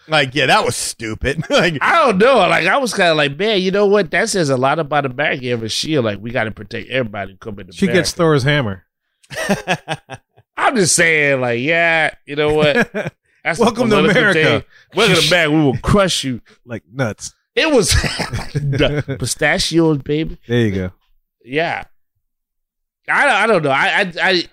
Like, yeah, that was stupid. Like, I don't know. Like, I was kind of like, man, you know what? That says a lot about America. You have a shield. Like, we got to protect everybody who come into She America. gets Thor's hammer. I'm just saying, like, yeah, you know what? That's a Welcome to political America. thing. Welcome to America. We will crush you. Like nuts. It was pistachios, baby. There you go. Yeah. I don't know. I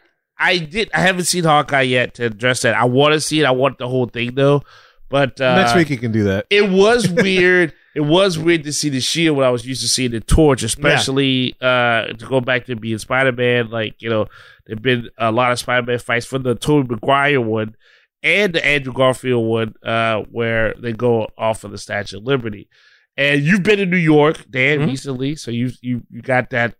haven't seen Hawkeye yet to address that. I want to see it. I want the whole thing though. But Next week you can do that. it was weird. It was weird to see the shield when I was used to seeing the torch, especially to go back to being Spider-Man. Like, you know, there've been a lot of Spider-Man fights from the Tobey Maguire one and the Andrew Garfield one, where they go off of the Statue of Liberty. And you've been in New York, Dan, recently, so you got that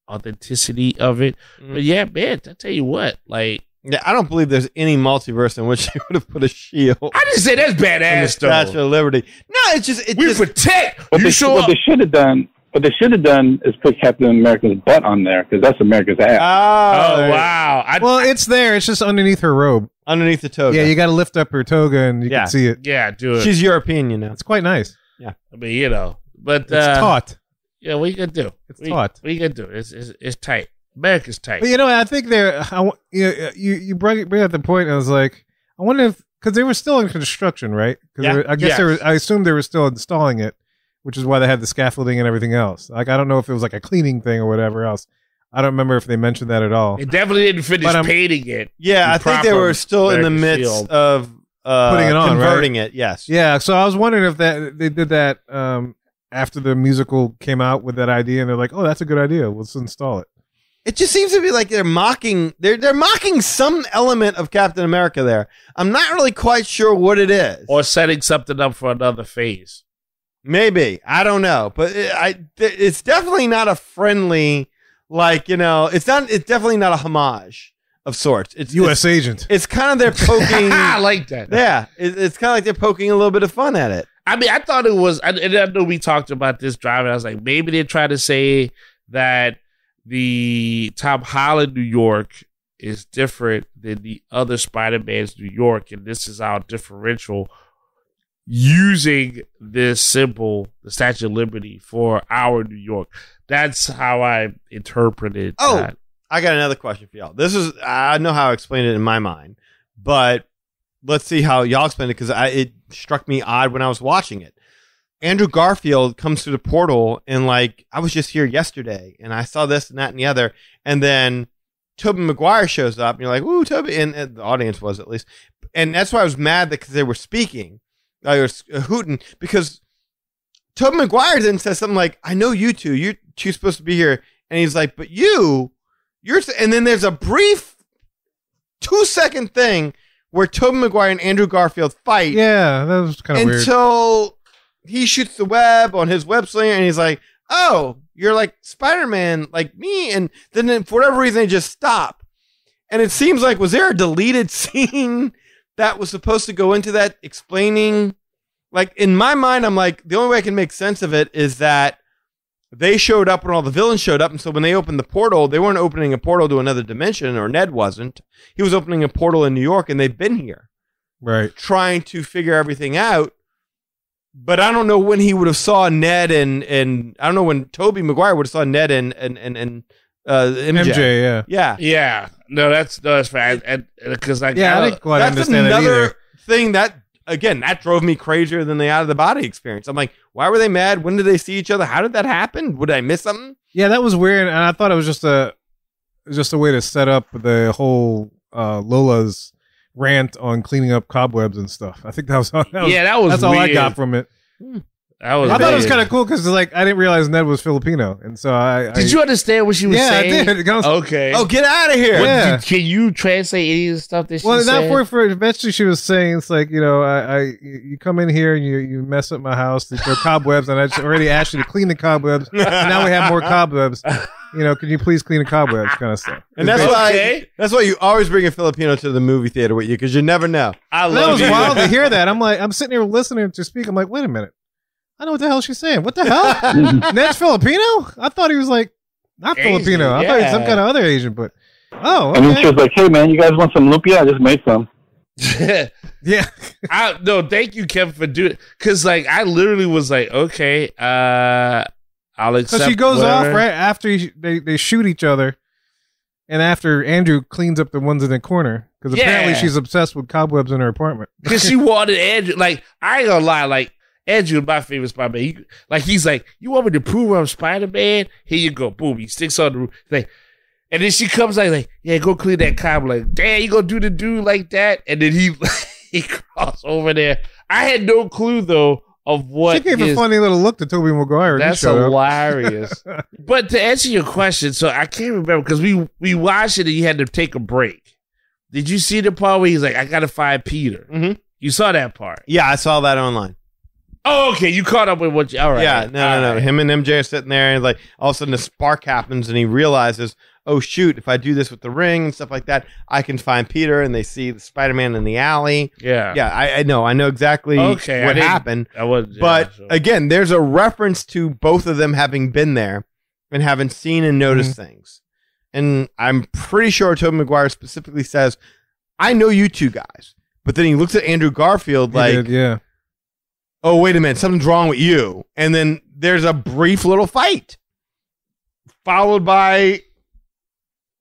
authenticity of it. But yeah, man, I tell you what, like, yeah, I don't believe there's any multiverse in which they would have put a shield on I just say that's the badass Statue though. of Liberty. No, it's just We protect. What You they, show what up. they should have done, is put Captain America's butt on there, because that's America's ass. Oh wow! Well, it's there. It's just underneath her robe. Underneath the toga. Yeah, you got to lift up her toga and you Yeah. can see it. yeah, do it. She's European, you know. It's quite nice. I mean, you know, but It's taut. yeah, what you gonna do? It's taut. What you gonna do? It's tight. America's tight. But you know, I think you bring up the point. And I was like, I wonder if, because they were still in construction, right? Yeah. I guess Yes. I assumed they were still installing it, which is why they had the scaffolding and everything else. Like, I don't know if it was like a cleaning thing or whatever else. I don't remember if they mentioned that at all. It definitely didn't finish But I'm- painting it. Yeah, The I think they proper were still in the American midst shield. of Putting it on, converting it. Yes. Yeah, so I was wondering if that they did that after the musical came out with that idea, and they're like, "Oh, that's a good idea. Let's install it." It just seems to be like they're mocking some element of Captain America there. I'm not really quite sure what it is. Or setting something up for another phase. Maybe. I don't know. But it's definitely not a friendly, like, it's definitely not a homage of sorts. It's U.S. agent. It's kind of they're poking. I like that. Yeah. It's kind of like they're poking a little bit of fun at it. I mean, I thought it was, and I know we talked about this driving. I was like, maybe they're trying to say that the Tom Holland New York is different than the other Spider-Man's New York, and this is our differential using this symbol, the Statue of Liberty, for our New York. That's how I interpreted that. I got another question for y'all. I know how I explained it in my mind, but let's see how y'all explain it, because it struck me odd when I was watching it. Andrew Garfield comes through the portal, and like, I was just here yesterday and I saw this and that and the other. And then Tobey Maguire shows up and you're like, ooh, Tobey. And the audience was, at least. And that's why I was mad, because they were speaking. I was hooting, because Tobey Maguire then says something like, I know you two. You're two supposed to be here. And he's like, but you're. And then there's a brief 2-second thing where Tobey Maguire and Andrew Garfield fight. Yeah, that was kind of weird. Until he shoots the web on his web slinger, and he's like, oh, you're like Spider-Man, like me. And then for whatever reason, they just stop. And it seems like, was there a deleted scene that was supposed to go into that, explaining? Like, in my mind, I'm like, the only way I can make sense of it is that they showed up when all the villains showed up. And so when they opened the portal, they weren't opening a portal to another dimension, or Ned wasn't. He was opening a portal in New York, and they've been here. Right. Trying to figure everything out. But I don't know when he would have saw Ned and I don't know when Tobey Maguire would have saw Ned and MJ. MJ, yeah. Yeah. No, that's fine. And because I didn't quite that's understand that another either. thing that, again, that drove me crazier than the out of the body experience. I'm like, why were they mad? When did they see each other? How did that happen? Would I miss something? Yeah, that was weird, and I thought it was just a way to set up the whole Lola's rant on cleaning up cobwebs and stuff. I think that was that's weird. all I got from it. That was I thought it was weird. kind of cool, because like, I didn't realize Ned was Filipino, and so Did you understand what she was saying? Yeah, I did. It goes, Okay. Oh, get out of here. Yeah. Can you translate any of the stuff that she well, said? not for eventually she was saying, it's like, you come in here and you mess up my house, there are cobwebs, and I just already asked you to clean the cobwebs, and now we have more cobwebs. Can you please clean the cobwebs, kind of stuff. And that's why you always bring a Filipino to the movie theater with you, because you never know. I That love was you. wild to hear that. I'm sitting here listening to speak. I'm like, wait a minute. I know what the hell she's saying. What the hell? Ned's Filipino? I thought he was like, not Asian, Filipino. I thought he was some kind of other Asian, but okay. And then she was like, hey, man, you guys want some lumpia? I just made some. Yeah. No, thank you, Kevin, for doing it. Because, like, I literally was like, okay, I'll accept. So she goes whatever. off right after they shoot each other, and after Andrew cleans up the ones in the corner, because apparently Yeah. she's obsessed with cobwebs in her apartment. Because she wanted Andrew. Like, I ain't gonna lie, like, Andrew is my favorite Spider-Man. He's like, you want me to prove I'm Spider-Man? Here you go. Boom. He sticks on the roof. Like, and then she comes like, yeah, go clean that cob. Like, damn, you gonna do the dude like that? And then he crossed over there. I had no clue, though, of what She gave a funny little look to Tobey Maguire. when he That's showed up. hilarious. But to answer your question, so I can't remember, because we watched it and you had to take a break. Did you see the part where he's like, I gotta find Peter? Mm-hmm. You saw that part? Yeah, I saw that online. Oh, okay. You caught up with what you... All right. Yeah, no. Him and MJ are sitting there, and like, all of a sudden a spark happens, and he realizes, oh, shoot, if I do this with the ring and stuff like that, I can find Peter, and they see the Spider-Man in the alley. Yeah. Yeah, I know exactly what happened. But again, there's a reference to both of them having been there and having seen and noticed things. And I'm pretty sure Tobey Maguire specifically says, I know you two guys. But then he looks at Andrew Garfield like, He did, yeah. oh, wait a minute, something's wrong with you. And then there's a brief little fight, followed by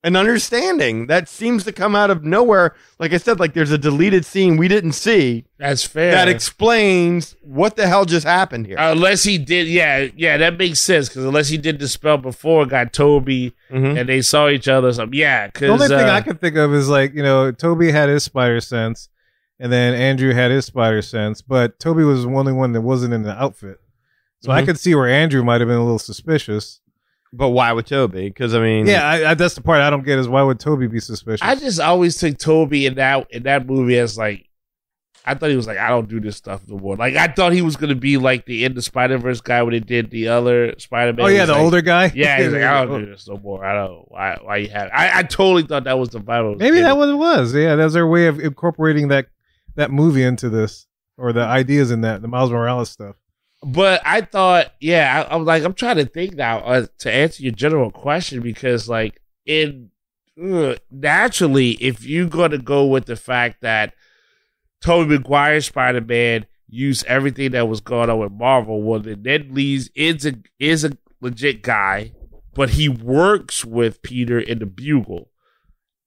an understanding that seems to come out of nowhere. Like I said, like, there's a deleted scene we didn't see. That's fair. That explains what the hell just happened here. Unless he did, yeah, that makes sense. Because unless he did the spell before, got Toby, and they saw each other, something. Yeah, because The only thing I can think of is, like, Toby had his spider sense, and then Andrew had his spider sense, but Toby was the only one that wasn't in the outfit. So I could see where Andrew might have been a little suspicious. But why would Toby? Because I mean, yeah, that's the part I don't get is why would Toby be suspicious? I just always took Toby in that movie as like, I thought he was like, I don't do this stuff no more. Like I thought he was gonna be like the in the Spider-Verse guy when they did the other Spider-Man. Oh yeah, the older guy. Yeah, he's like, I don't do this no more. I don't. Why you have? I totally thought that was the vibe. Maybe that what it was. Yeah, that was their way of incorporating that movie into this, or the ideas in that, the Miles Morales stuff. But I thought, I'm like, I'm trying to think now to answer your general question, because like naturally, if you're going to go with the fact that Tobey Maguire's Spider-Man used everything that was going on with Marvel, well, then Ned Leeds is a legit guy, but he works with Peter in the Bugle.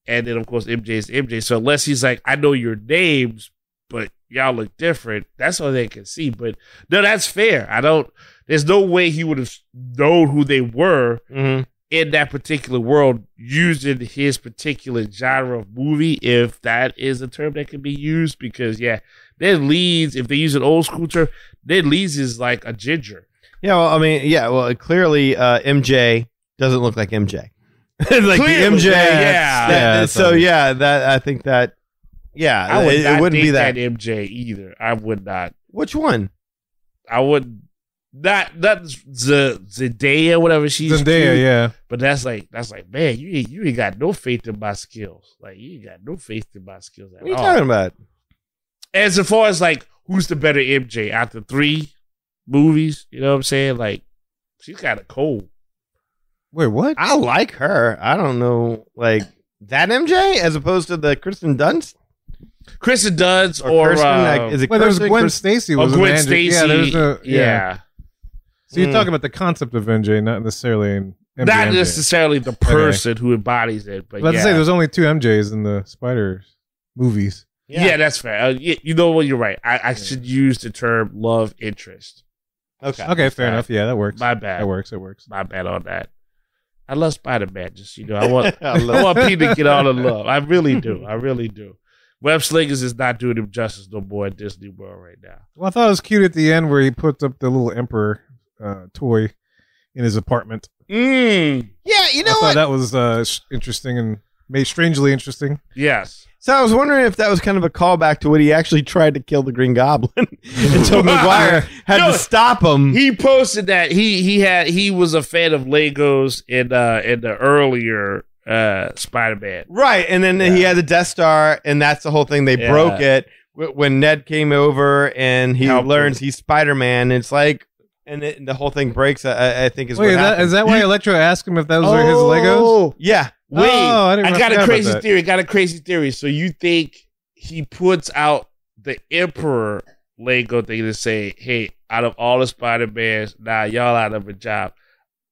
And then, of course, MJ is MJ. So unless he's like, I know your names, but y'all look different, that's all they can see. But no, that's fair. There's no way he would have known who they were in that particular world using his particular genre of movie, if that is a term that can be used. Because, Ned Leeds, if they use an old school term, Ned Leeds is like a ginger. Yeah, well, I mean, clearly MJ doesn't look like MJ. Like clearly, the MJ. I think that. Yeah, I would not wouldn't think be that MJ either. I would not. Which one? I would not Zendaya, whatever she's Zendaya, cute, yeah. But that's like, man, you ain't got no faith in my skills. Like you ain't got no faith in my skills at all. What are you talking about? As far as like who's the better MJ after 3 movies, you know what I'm saying? Like she's got a cold. Wait, what? I like her. I don't know, like that MJ as opposed to the Kristen Dunst. Kristen Dunst or Kirsten, is it well, there's Kirsten? Gwen Stacy. Oh, Gwen Stacy. Yeah, there's yeah. So you're talking about the concept of MJ, not necessarily MJ. Not necessarily the person who embodies it, but let's say there's only 2 MJs in the Spider movies. Yeah, that's fair. You know what? You're right. I should use the term love interest. Okay, fair enough. Yeah, that works. My bad. That works. It works. My bad on that. I love Spider-Man. Just I want Peter to get all the love. I really do. Web Slingers is not doing him justice no more at Disney World right now. Well, I thought it was cute at the end where he puts up the little Emperor toy in his apartment. Yeah, you know I what? thought that was interesting and strangely interesting. Yes. So I was wondering if that was kind of a callback to when he actually tried to kill the Green Goblin, and Tobey Maguire had to stop him. He posted that he was a fan of Legos in the earlier Spider-Man, right? And then he had the Death Star, and that's the whole thing. They broke it when Ned came over, and he learns he's Spider-Man. It's like, and the whole thing breaks. I think is. Wait, is that why Electro asked him if those are his Legos? Yeah. Wait, I got a crazy theory. So you think he puts out the Emperor Lego thing to say, hey, out of all the Spider-Mans, y'all out of a job.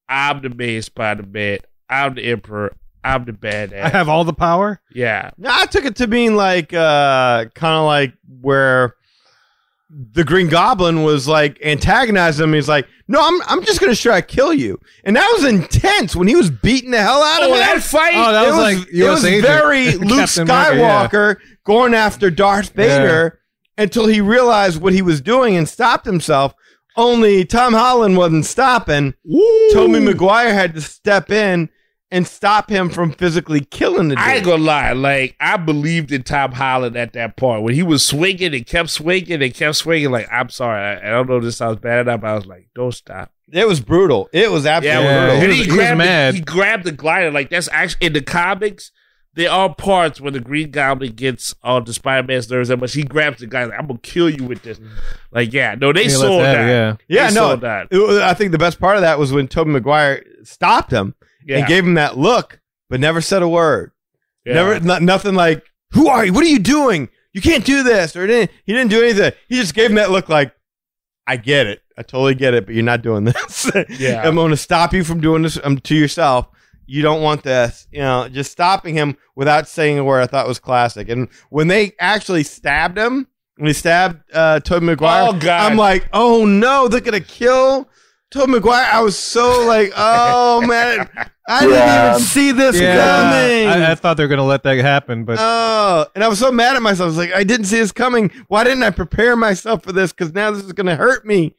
I'm the main Spider-Man. I'm the Emperor. I'm the badass. I have all the power? Yeah. No, I took it to mean like, kind of like where the Green Goblin was like antagonizing him. He's like, no, I'm just going to try to kill you. And that was intense when he was beating the hell out of him. That fight. Oh, that was like it was very Luke Skywalker going after Darth Vader until he realized what he was doing and stopped himself. Only Tom Holland wasn't stopping. Tobey Maguire had to step in and stop him from physically killing the dude. I ain't gonna lie, like I believed in Tom Holland at that point when he was swinging and kept swinging and kept swinging. Like, I'm sorry, I don't know if this sounds bad enough. I was like, don't stop. It was brutal. It was absolutely brutal. And he was mad. He grabbed the glider. Like that's actually in the comics. There are parts where the Green Goblin gets on the Spider-Man's nerves that much. He grabs the guy like, I'm gonna kill you with this. Like, they sold that. I think the best part of that was when Tobey Maguire stopped him. And gave him that look, but never said a word. Nothing like, who are you? What are you doing? You can't do this. He didn't do anything. He just gave him that look like, I get it. I totally get it, but you're not doing this. I'm going to stop you from doing this to yourself. You don't want this. Just stopping him without saying a word I thought was classic. And when they actually stabbed him, when he stabbed Tobey Maguire, I'm like, oh no, they're going to kill Tobey Maguire. I was so like, oh man, I didn't even see this coming. I thought they were going to let that happen, but and I was so mad at myself. I was like, I didn't see this coming. Why didn't I prepare myself for this? Because now this is going to hurt me.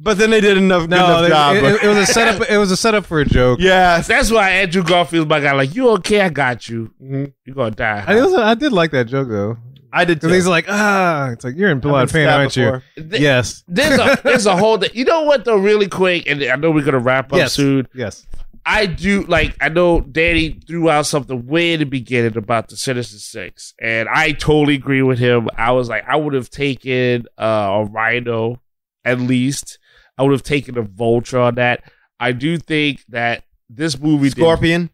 But then they did enough good enough job. It was a setup. It was a setup for a joke. Yes. That's why Andrew Garfield's my guy. Like, you okay? I got you. You're gonna die. I did like that joke though. I did too. Because he's like, it's like, you're in blood pain, aren't you? Yes. There's a whole. You know what though? Really quick, and I know we're gonna wrap up soon. Yes. I do like. I know Danny threw out something way in the beginning about the Sinister Six, and I totally agree with him. I was like, I would have taken a Rhino at least. I would have taken a Vulture on that. I do think that this movie Scorpion.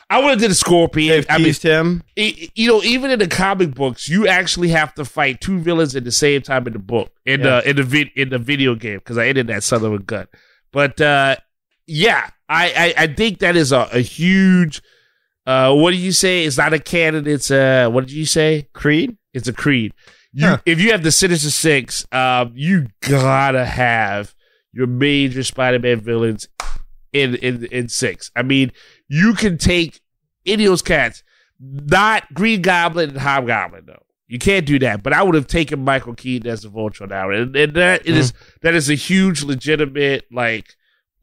I would have did a Scorpion. They've teased him. Even in the comic books, you actually have to fight two villains at the same time in the book, in the video game, because I ended that son of a gun. But yeah, I think that is a huge. What do you say? It's not a canon. It's what did you say? Creed. It's a creed. If you have the Sinister Six, you gotta have your major Spider-Man villains in 6. I mean, you can take any of those cats, not Green Goblin and Hobgoblin, though. You can't do that. But I would have taken Michael Keaton as the Vulture now, and that is a huge, legitimate, like,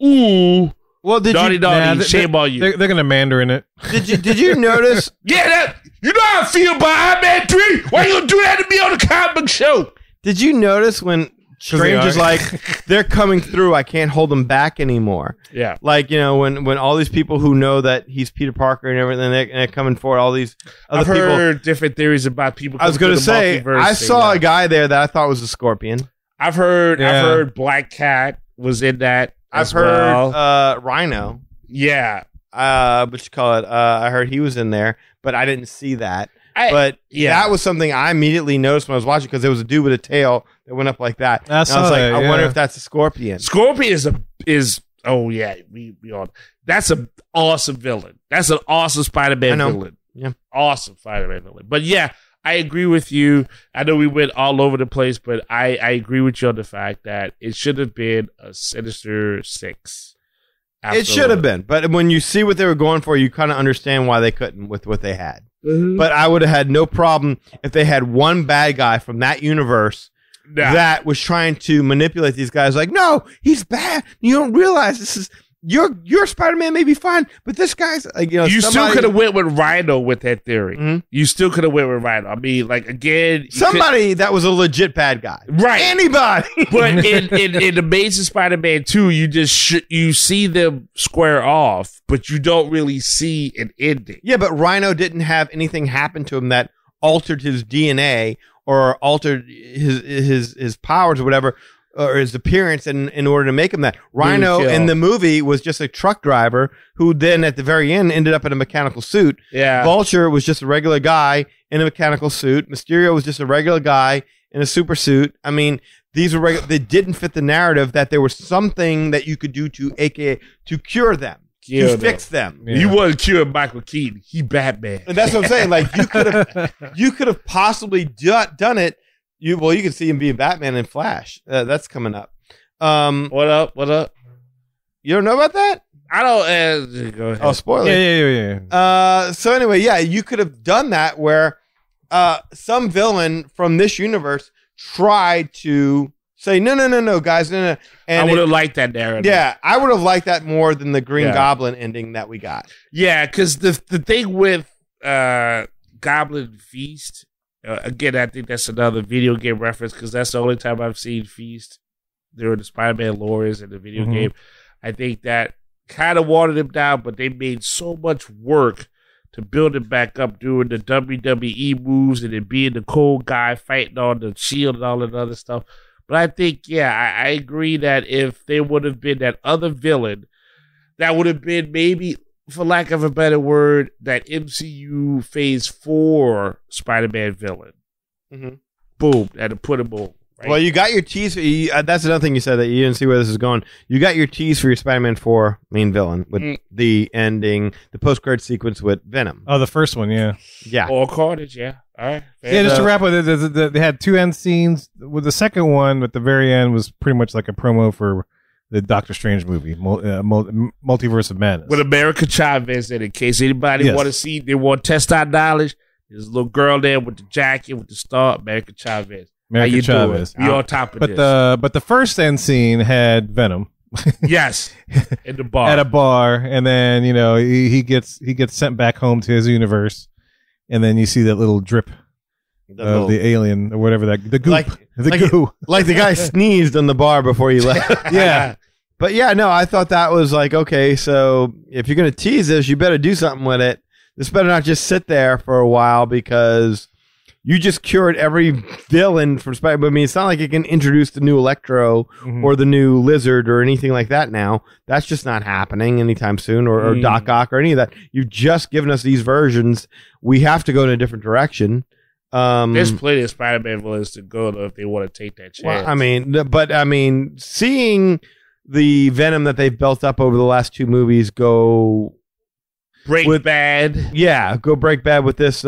ooh. Well, shame on you. They're gonna Mandarin it. Did you notice? Yeah, you know how I feel about Iron Man 3. Why you gonna do that to me on the comic book show? Did you notice when Strange is like, they're coming through, I can't hold them back anymore? Yeah. Like, when all these people who know that he's Peter Parker and everything, they're coming forward, all these other people. I've heard different theories about people. I was going to say, I saw a guy there that I thought was a Scorpion. I've heard Black Cat was in that. I've heard Rhino. Yeah. What you call it? I heard he was in there, but I didn't see that. That was something I immediately noticed when I was watching, because there was a dude with a tail that went up like that. I was like, I wonder if that's a Scorpion. Scorpion is oh yeah, we all. That's an awesome villain. That's an awesome Spider-Man villain. Yeah, awesome Spider-Man villain. But yeah, I agree with you. I know we went all over the place, but I agree with you on the fact that it should have been a Sinister Six. Absolutely. It should have been, but when you see what they were going for, you kind of understand why they couldn't with what they had. Mm-hmm. But I would have had no problem if they had one bad guy from that universe that was trying to manipulate these guys. Like, no, he's bad. You don't realize this is your Spider-Man may be fine, but this guy's like, you still could have went with Rhino with that theory. Mm-hmm. You still could have went with Rhino. I mean, like, again, that was a legit bad guy, right? Anybody. But in Amazing Spider-Man 2, you just you see them square off, but you don't really see an ending. Yeah, but Rhino didn't have anything happen to him that altered his DNA or altered his powers or whatever, or his appearance in order to make him that. Rhino in the movie was just a truck driver who then at the very end ended up in a mechanical suit. Yeah. Vulture was just a regular guy in a mechanical suit. Mysterio was just a regular guy in a super suit. I mean, these were they didn't fit the narrative that there was something that you could do to cure them. To fix them. Yeah. You wasn't curing Michael Keaton. He Batman. And that's what I'm saying. Like, you could have possibly done it. You can see him being Batman in Flash. That's coming up. What up? You don't know about that? I don't. Go ahead. Oh, spoiler. Yeah. So anyway, you could have done that where some villain from this universe tried to say, no, guys, no. And I would have liked that narrative. Yeah, I would have liked that more than the Green Goblin ending that we got. Yeah, because the thing with Goblin Feast, again, I think that's another video game reference, because that's the only time I've seen Feast during the Spider-Man lores in the video game. I think that kind of watered him down, but they made so much work to build it back up doing the WWE moves and then being the cold guy fighting on the shield and all that other stuff. But I think, I agree that if there would have been that other villain, that would have been maybe, for lack of a better word, that MCU Phase 4 Spider-Man villain. Mm-hmm. Boom, at a puttable. Right? Well, you got your tease. That's another thing you said that you didn't see where this is going. You got your tease for your Spider-Man 4 main villain with the ending, the post-credit sequence with Venom. Oh, the first one, yeah. Or Carnage, yeah. All right. Just to wrap up, they had two end scenes. With the second one, at the very end, was pretty much like a promo for the Doctor Strange movie, Multiverse of Madness. With America Chavez in case anybody want to see, they want to test our knowledge. There's a little girl there with the jacket, with the star, America Chavez. America you Chavez. doing? You on top of But this? the first end scene had Venom. Yes, in the bar. At a bar, and then he gets sent back home to his universe, and then you see that little drip of the alien or whatever the goop, goo. Like the guy sneezed on the bar before he left. Yeah. But yeah, no, I thought that was like, okay, so if you're going to tease this, you better do something with it. This better not just sit there for a while, because you just cured every villain from Spider-Man. I mean, it's not like you can introduce the new Electro or the new Lizard or anything like that now. That's just not happening anytime soon, or Doc Ock or any of that. You've just given us these versions. We have to go in a different direction. There's plenty of Spider-Man villains to go to if they want to take that chance. Well, I mean, seeing the Venom that they've built up over the last 2 movies go break bad with this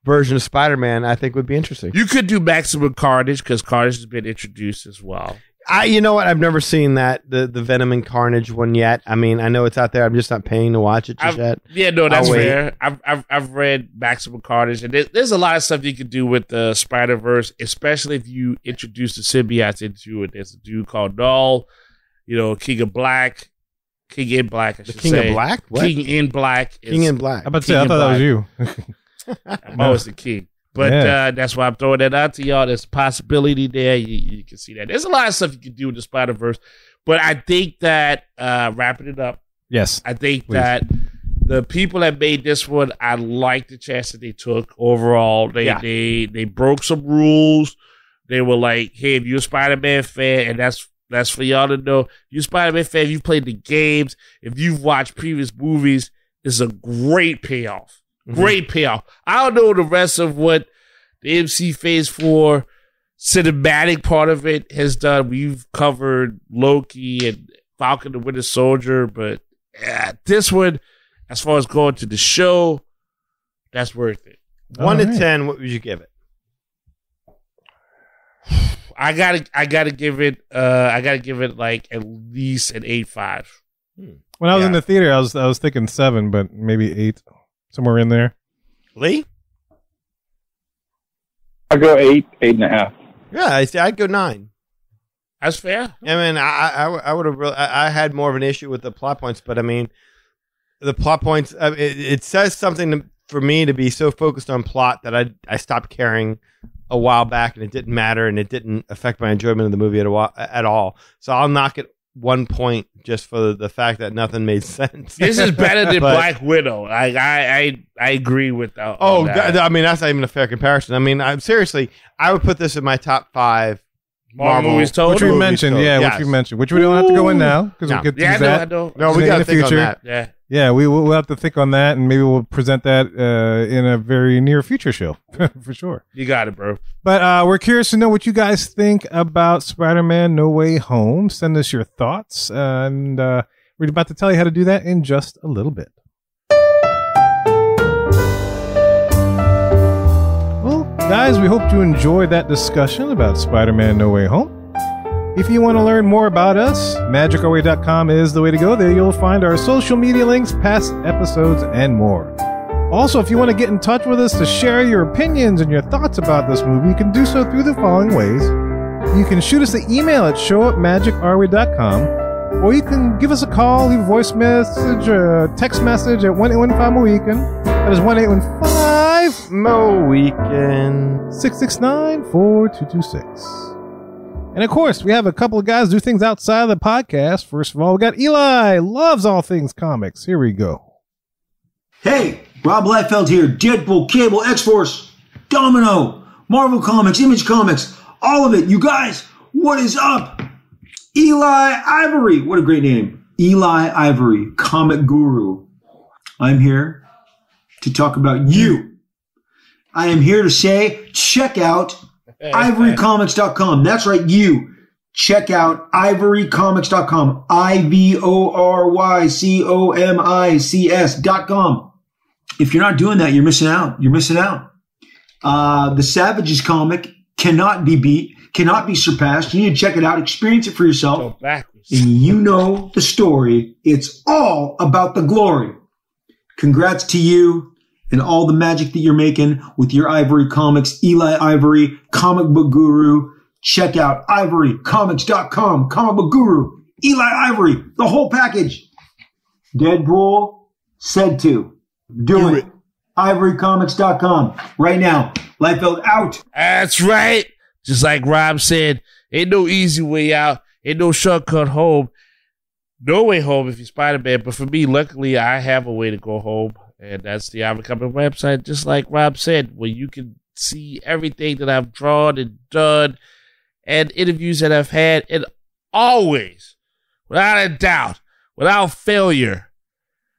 version of Spider-Man, I think would be interesting. You could do Maximum Carnage, because Carnage has been introduced as well. You know what? I've never seen that the Venom and Carnage one yet. I mean, I know it's out there. I'm just not paying to watch it just yet. Yeah, no, that's fair. I've read Maximum Carnage, and there's a lot of stuff you can do with the Spider-Verse, especially if you introduce the symbiotes into it. There's a dude called Null, King in Black, I should say. King of Black? What? King in Black. King in Black. I thought that was you. I'm always the king. But that's why I'm throwing that out to y'all. There's a possibility there. You can see that. There's a lot of stuff you can do with the Spider-Verse. But I think that, wrapping it up, yes, I think that the people that made this one, I like the chance that they took overall. They broke some rules. They were like, hey, if you're a Spider-Man fan, and that's for y'all to know, if you're a Spider-Man fan, if you've played the games, if you've watched previous movies, it's a great payoff. Great payoff. I don't know the rest of what the MC Phase 4 cinematic part of it has done. We've covered Loki and Falcon the Winter Soldier, but this one, as far as going to the show, that's worth it. 1 to 10, what would you give it? I gotta give it like at least an 8.5. When I was in the theater, I was thinking 7, but maybe 8. Somewhere in there. Lee? I'll go 8, 8.5. Yeah, I'd go 9. That's fair. I mean, I would have really. I had more of an issue with the plot points, but I mean, the plot points. It says something for me to be so focused on plot that I stopped caring a while back, and it didn't matter, and it didn't affect my enjoyment of the movie at all. So I'll knock it 1 point just for the fact that nothing made sense. This is better than Black Widow. I agree with that. I mean, that's not even a fair comparison. I mean, seriously, I would put this in my top 5 Marvel movies told. Which we mentioned, which we mentioned, which we don't have to go in now because we could use that. I know. No, we got to think on that. Yeah, we'll have to think on that, and maybe we'll present that in a very near future show for sure. You got it, bro. But we're curious to know what you guys think about Spider-Man No Way Home. Send us your thoughts, and we're about to tell you how to do that in just a little bit. Well, guys, we hope you enjoyed that discussion about Spider-Man No Way Home. If you want to learn more about us, magicourway.com is the way to go. There you'll find our social media links, past episodes, and more. Also, if you want to get in touch with us to share your opinions and your thoughts about this movie, you can do so through the following ways. You can shoot us an email at show@magicourway.com, or you can give us a call, leave a voice message, or a text message at 1-815-MOWEEKEN. That is 1-815-MOWEEKEN 669-4226. And of course, we have a couple of guys do things outside of the podcast. First of all, we got Eli, loves all things comics. Here we go. Hey, Rob Liefeld here. Deadpool, Cable, X-Force, Domino, Marvel Comics, Image Comics, all of it. You guys, what is up? Eli Ivory. What a great name. Eli Ivory, comic guru. I'm here to talk about you. I am here to say, check out ivorycomics.com. That's right, you. Check out ivorycomics.com. ivorycomics.com. If you're not doing that, you're missing out. You're missing out. The Savages comic cannot be beat, cannot be surpassed. You need to check it out, experience it for yourself. And you know the story. It's all about the glory. Congrats to you and all the magic that you're making with your Ivory Comics, Eli Ivory, comic book guru. Check out ivorycomics.com, comic book guru, Eli Ivory, the whole package. Deadpool said to. Do it. ivorycomics.com right now. Liefeld out. That's right. Just like Rob said, ain't no easy way out. Ain't no shortcut home. No way home if you're Spider-Man. But for me, luckily, I have a way to go home. And that's the Ivory Comics website, just like Rob said, where you can see everything that I've drawn and done and interviews that I've had. And always, without a doubt, without failure,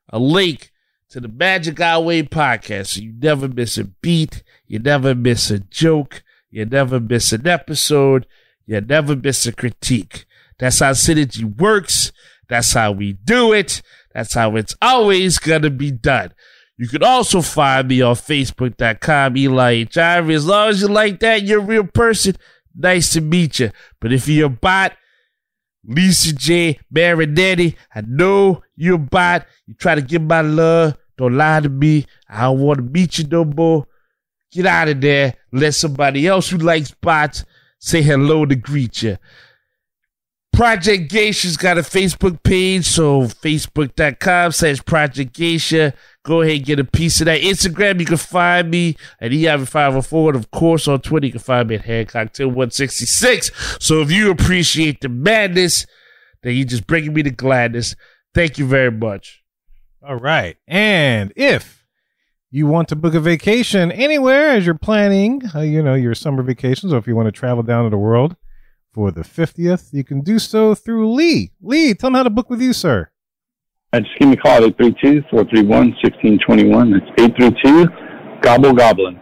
a link to the Magic Our Way podcast. So you never miss a beat. You never miss a joke. You never miss an episode. You never miss a critique. That's how Synergy works. That's how we do it. That's how it's always going to be done. You can also find me on Facebook.com, Eli H. Ivory. As long as you like that, you're a real person. Nice to meet you. But if you're a bot, Lisa J. Marinetti, I know you're a bot. You try to get my love. Don't lie to me. I don't want to meet you no more. Get out of there. Let somebody else who likes bots say hello to greet you. Project Geisha's got a Facebook page, so facebook.com/Project Geisha. Go ahead and get a piece of that. Instagram, you can find me at EIV504. And of course, on Twitter, you can find me at Hancock166. So if you appreciate the madness, then you're just bringing me the gladness. Thank you very much. All right. And if you want to book a vacation anywhere as you're planning, your summer vacations, or if you want to travel down to the world for the 50th, you can do so through Lee. Lee, tell them how to book with you, sir. Just give me a call at 832-431-1621. That's 832-GOBBLE-GOBLIN.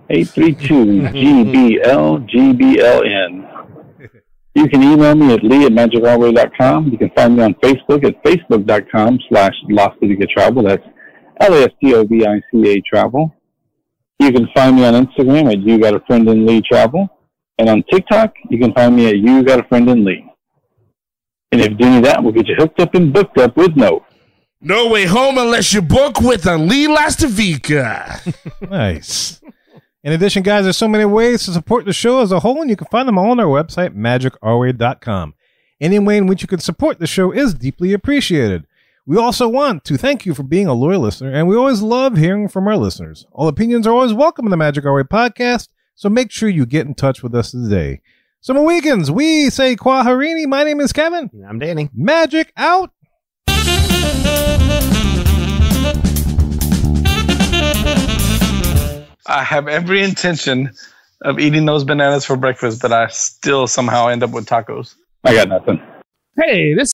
832-GBL-GBLN. You can email me at lee@magicourway.com. You can find me on Facebook at facebook.com/LostLudicaTravel. That's LASTOVICA Travel. You can find me on Instagram at You Got a Friend in Lee Travel. And on TikTok, you can find me at You Got a Friend in Lee. And if you do that, we'll get you hooked up and booked up with No way home unless you book with a Lee Lastovica. Nice. In addition, guys, there's so many ways to support the show as a whole, and you can find them all on our website, magicourway.com. Any way in which you can support the show is deeply appreciated. We also want to thank you for being a loyal listener, and we always love hearing from our listeners. All opinions are always welcome in the Magic Our Way podcast, so make sure you get in touch with us today. So, Mohicans, we say Kwaharini. My name is Kevin. I'm Danny. Magic out. I have every intention of eating those bananas for breakfast, but I still somehow end up with tacos. I got nothing. Hey, this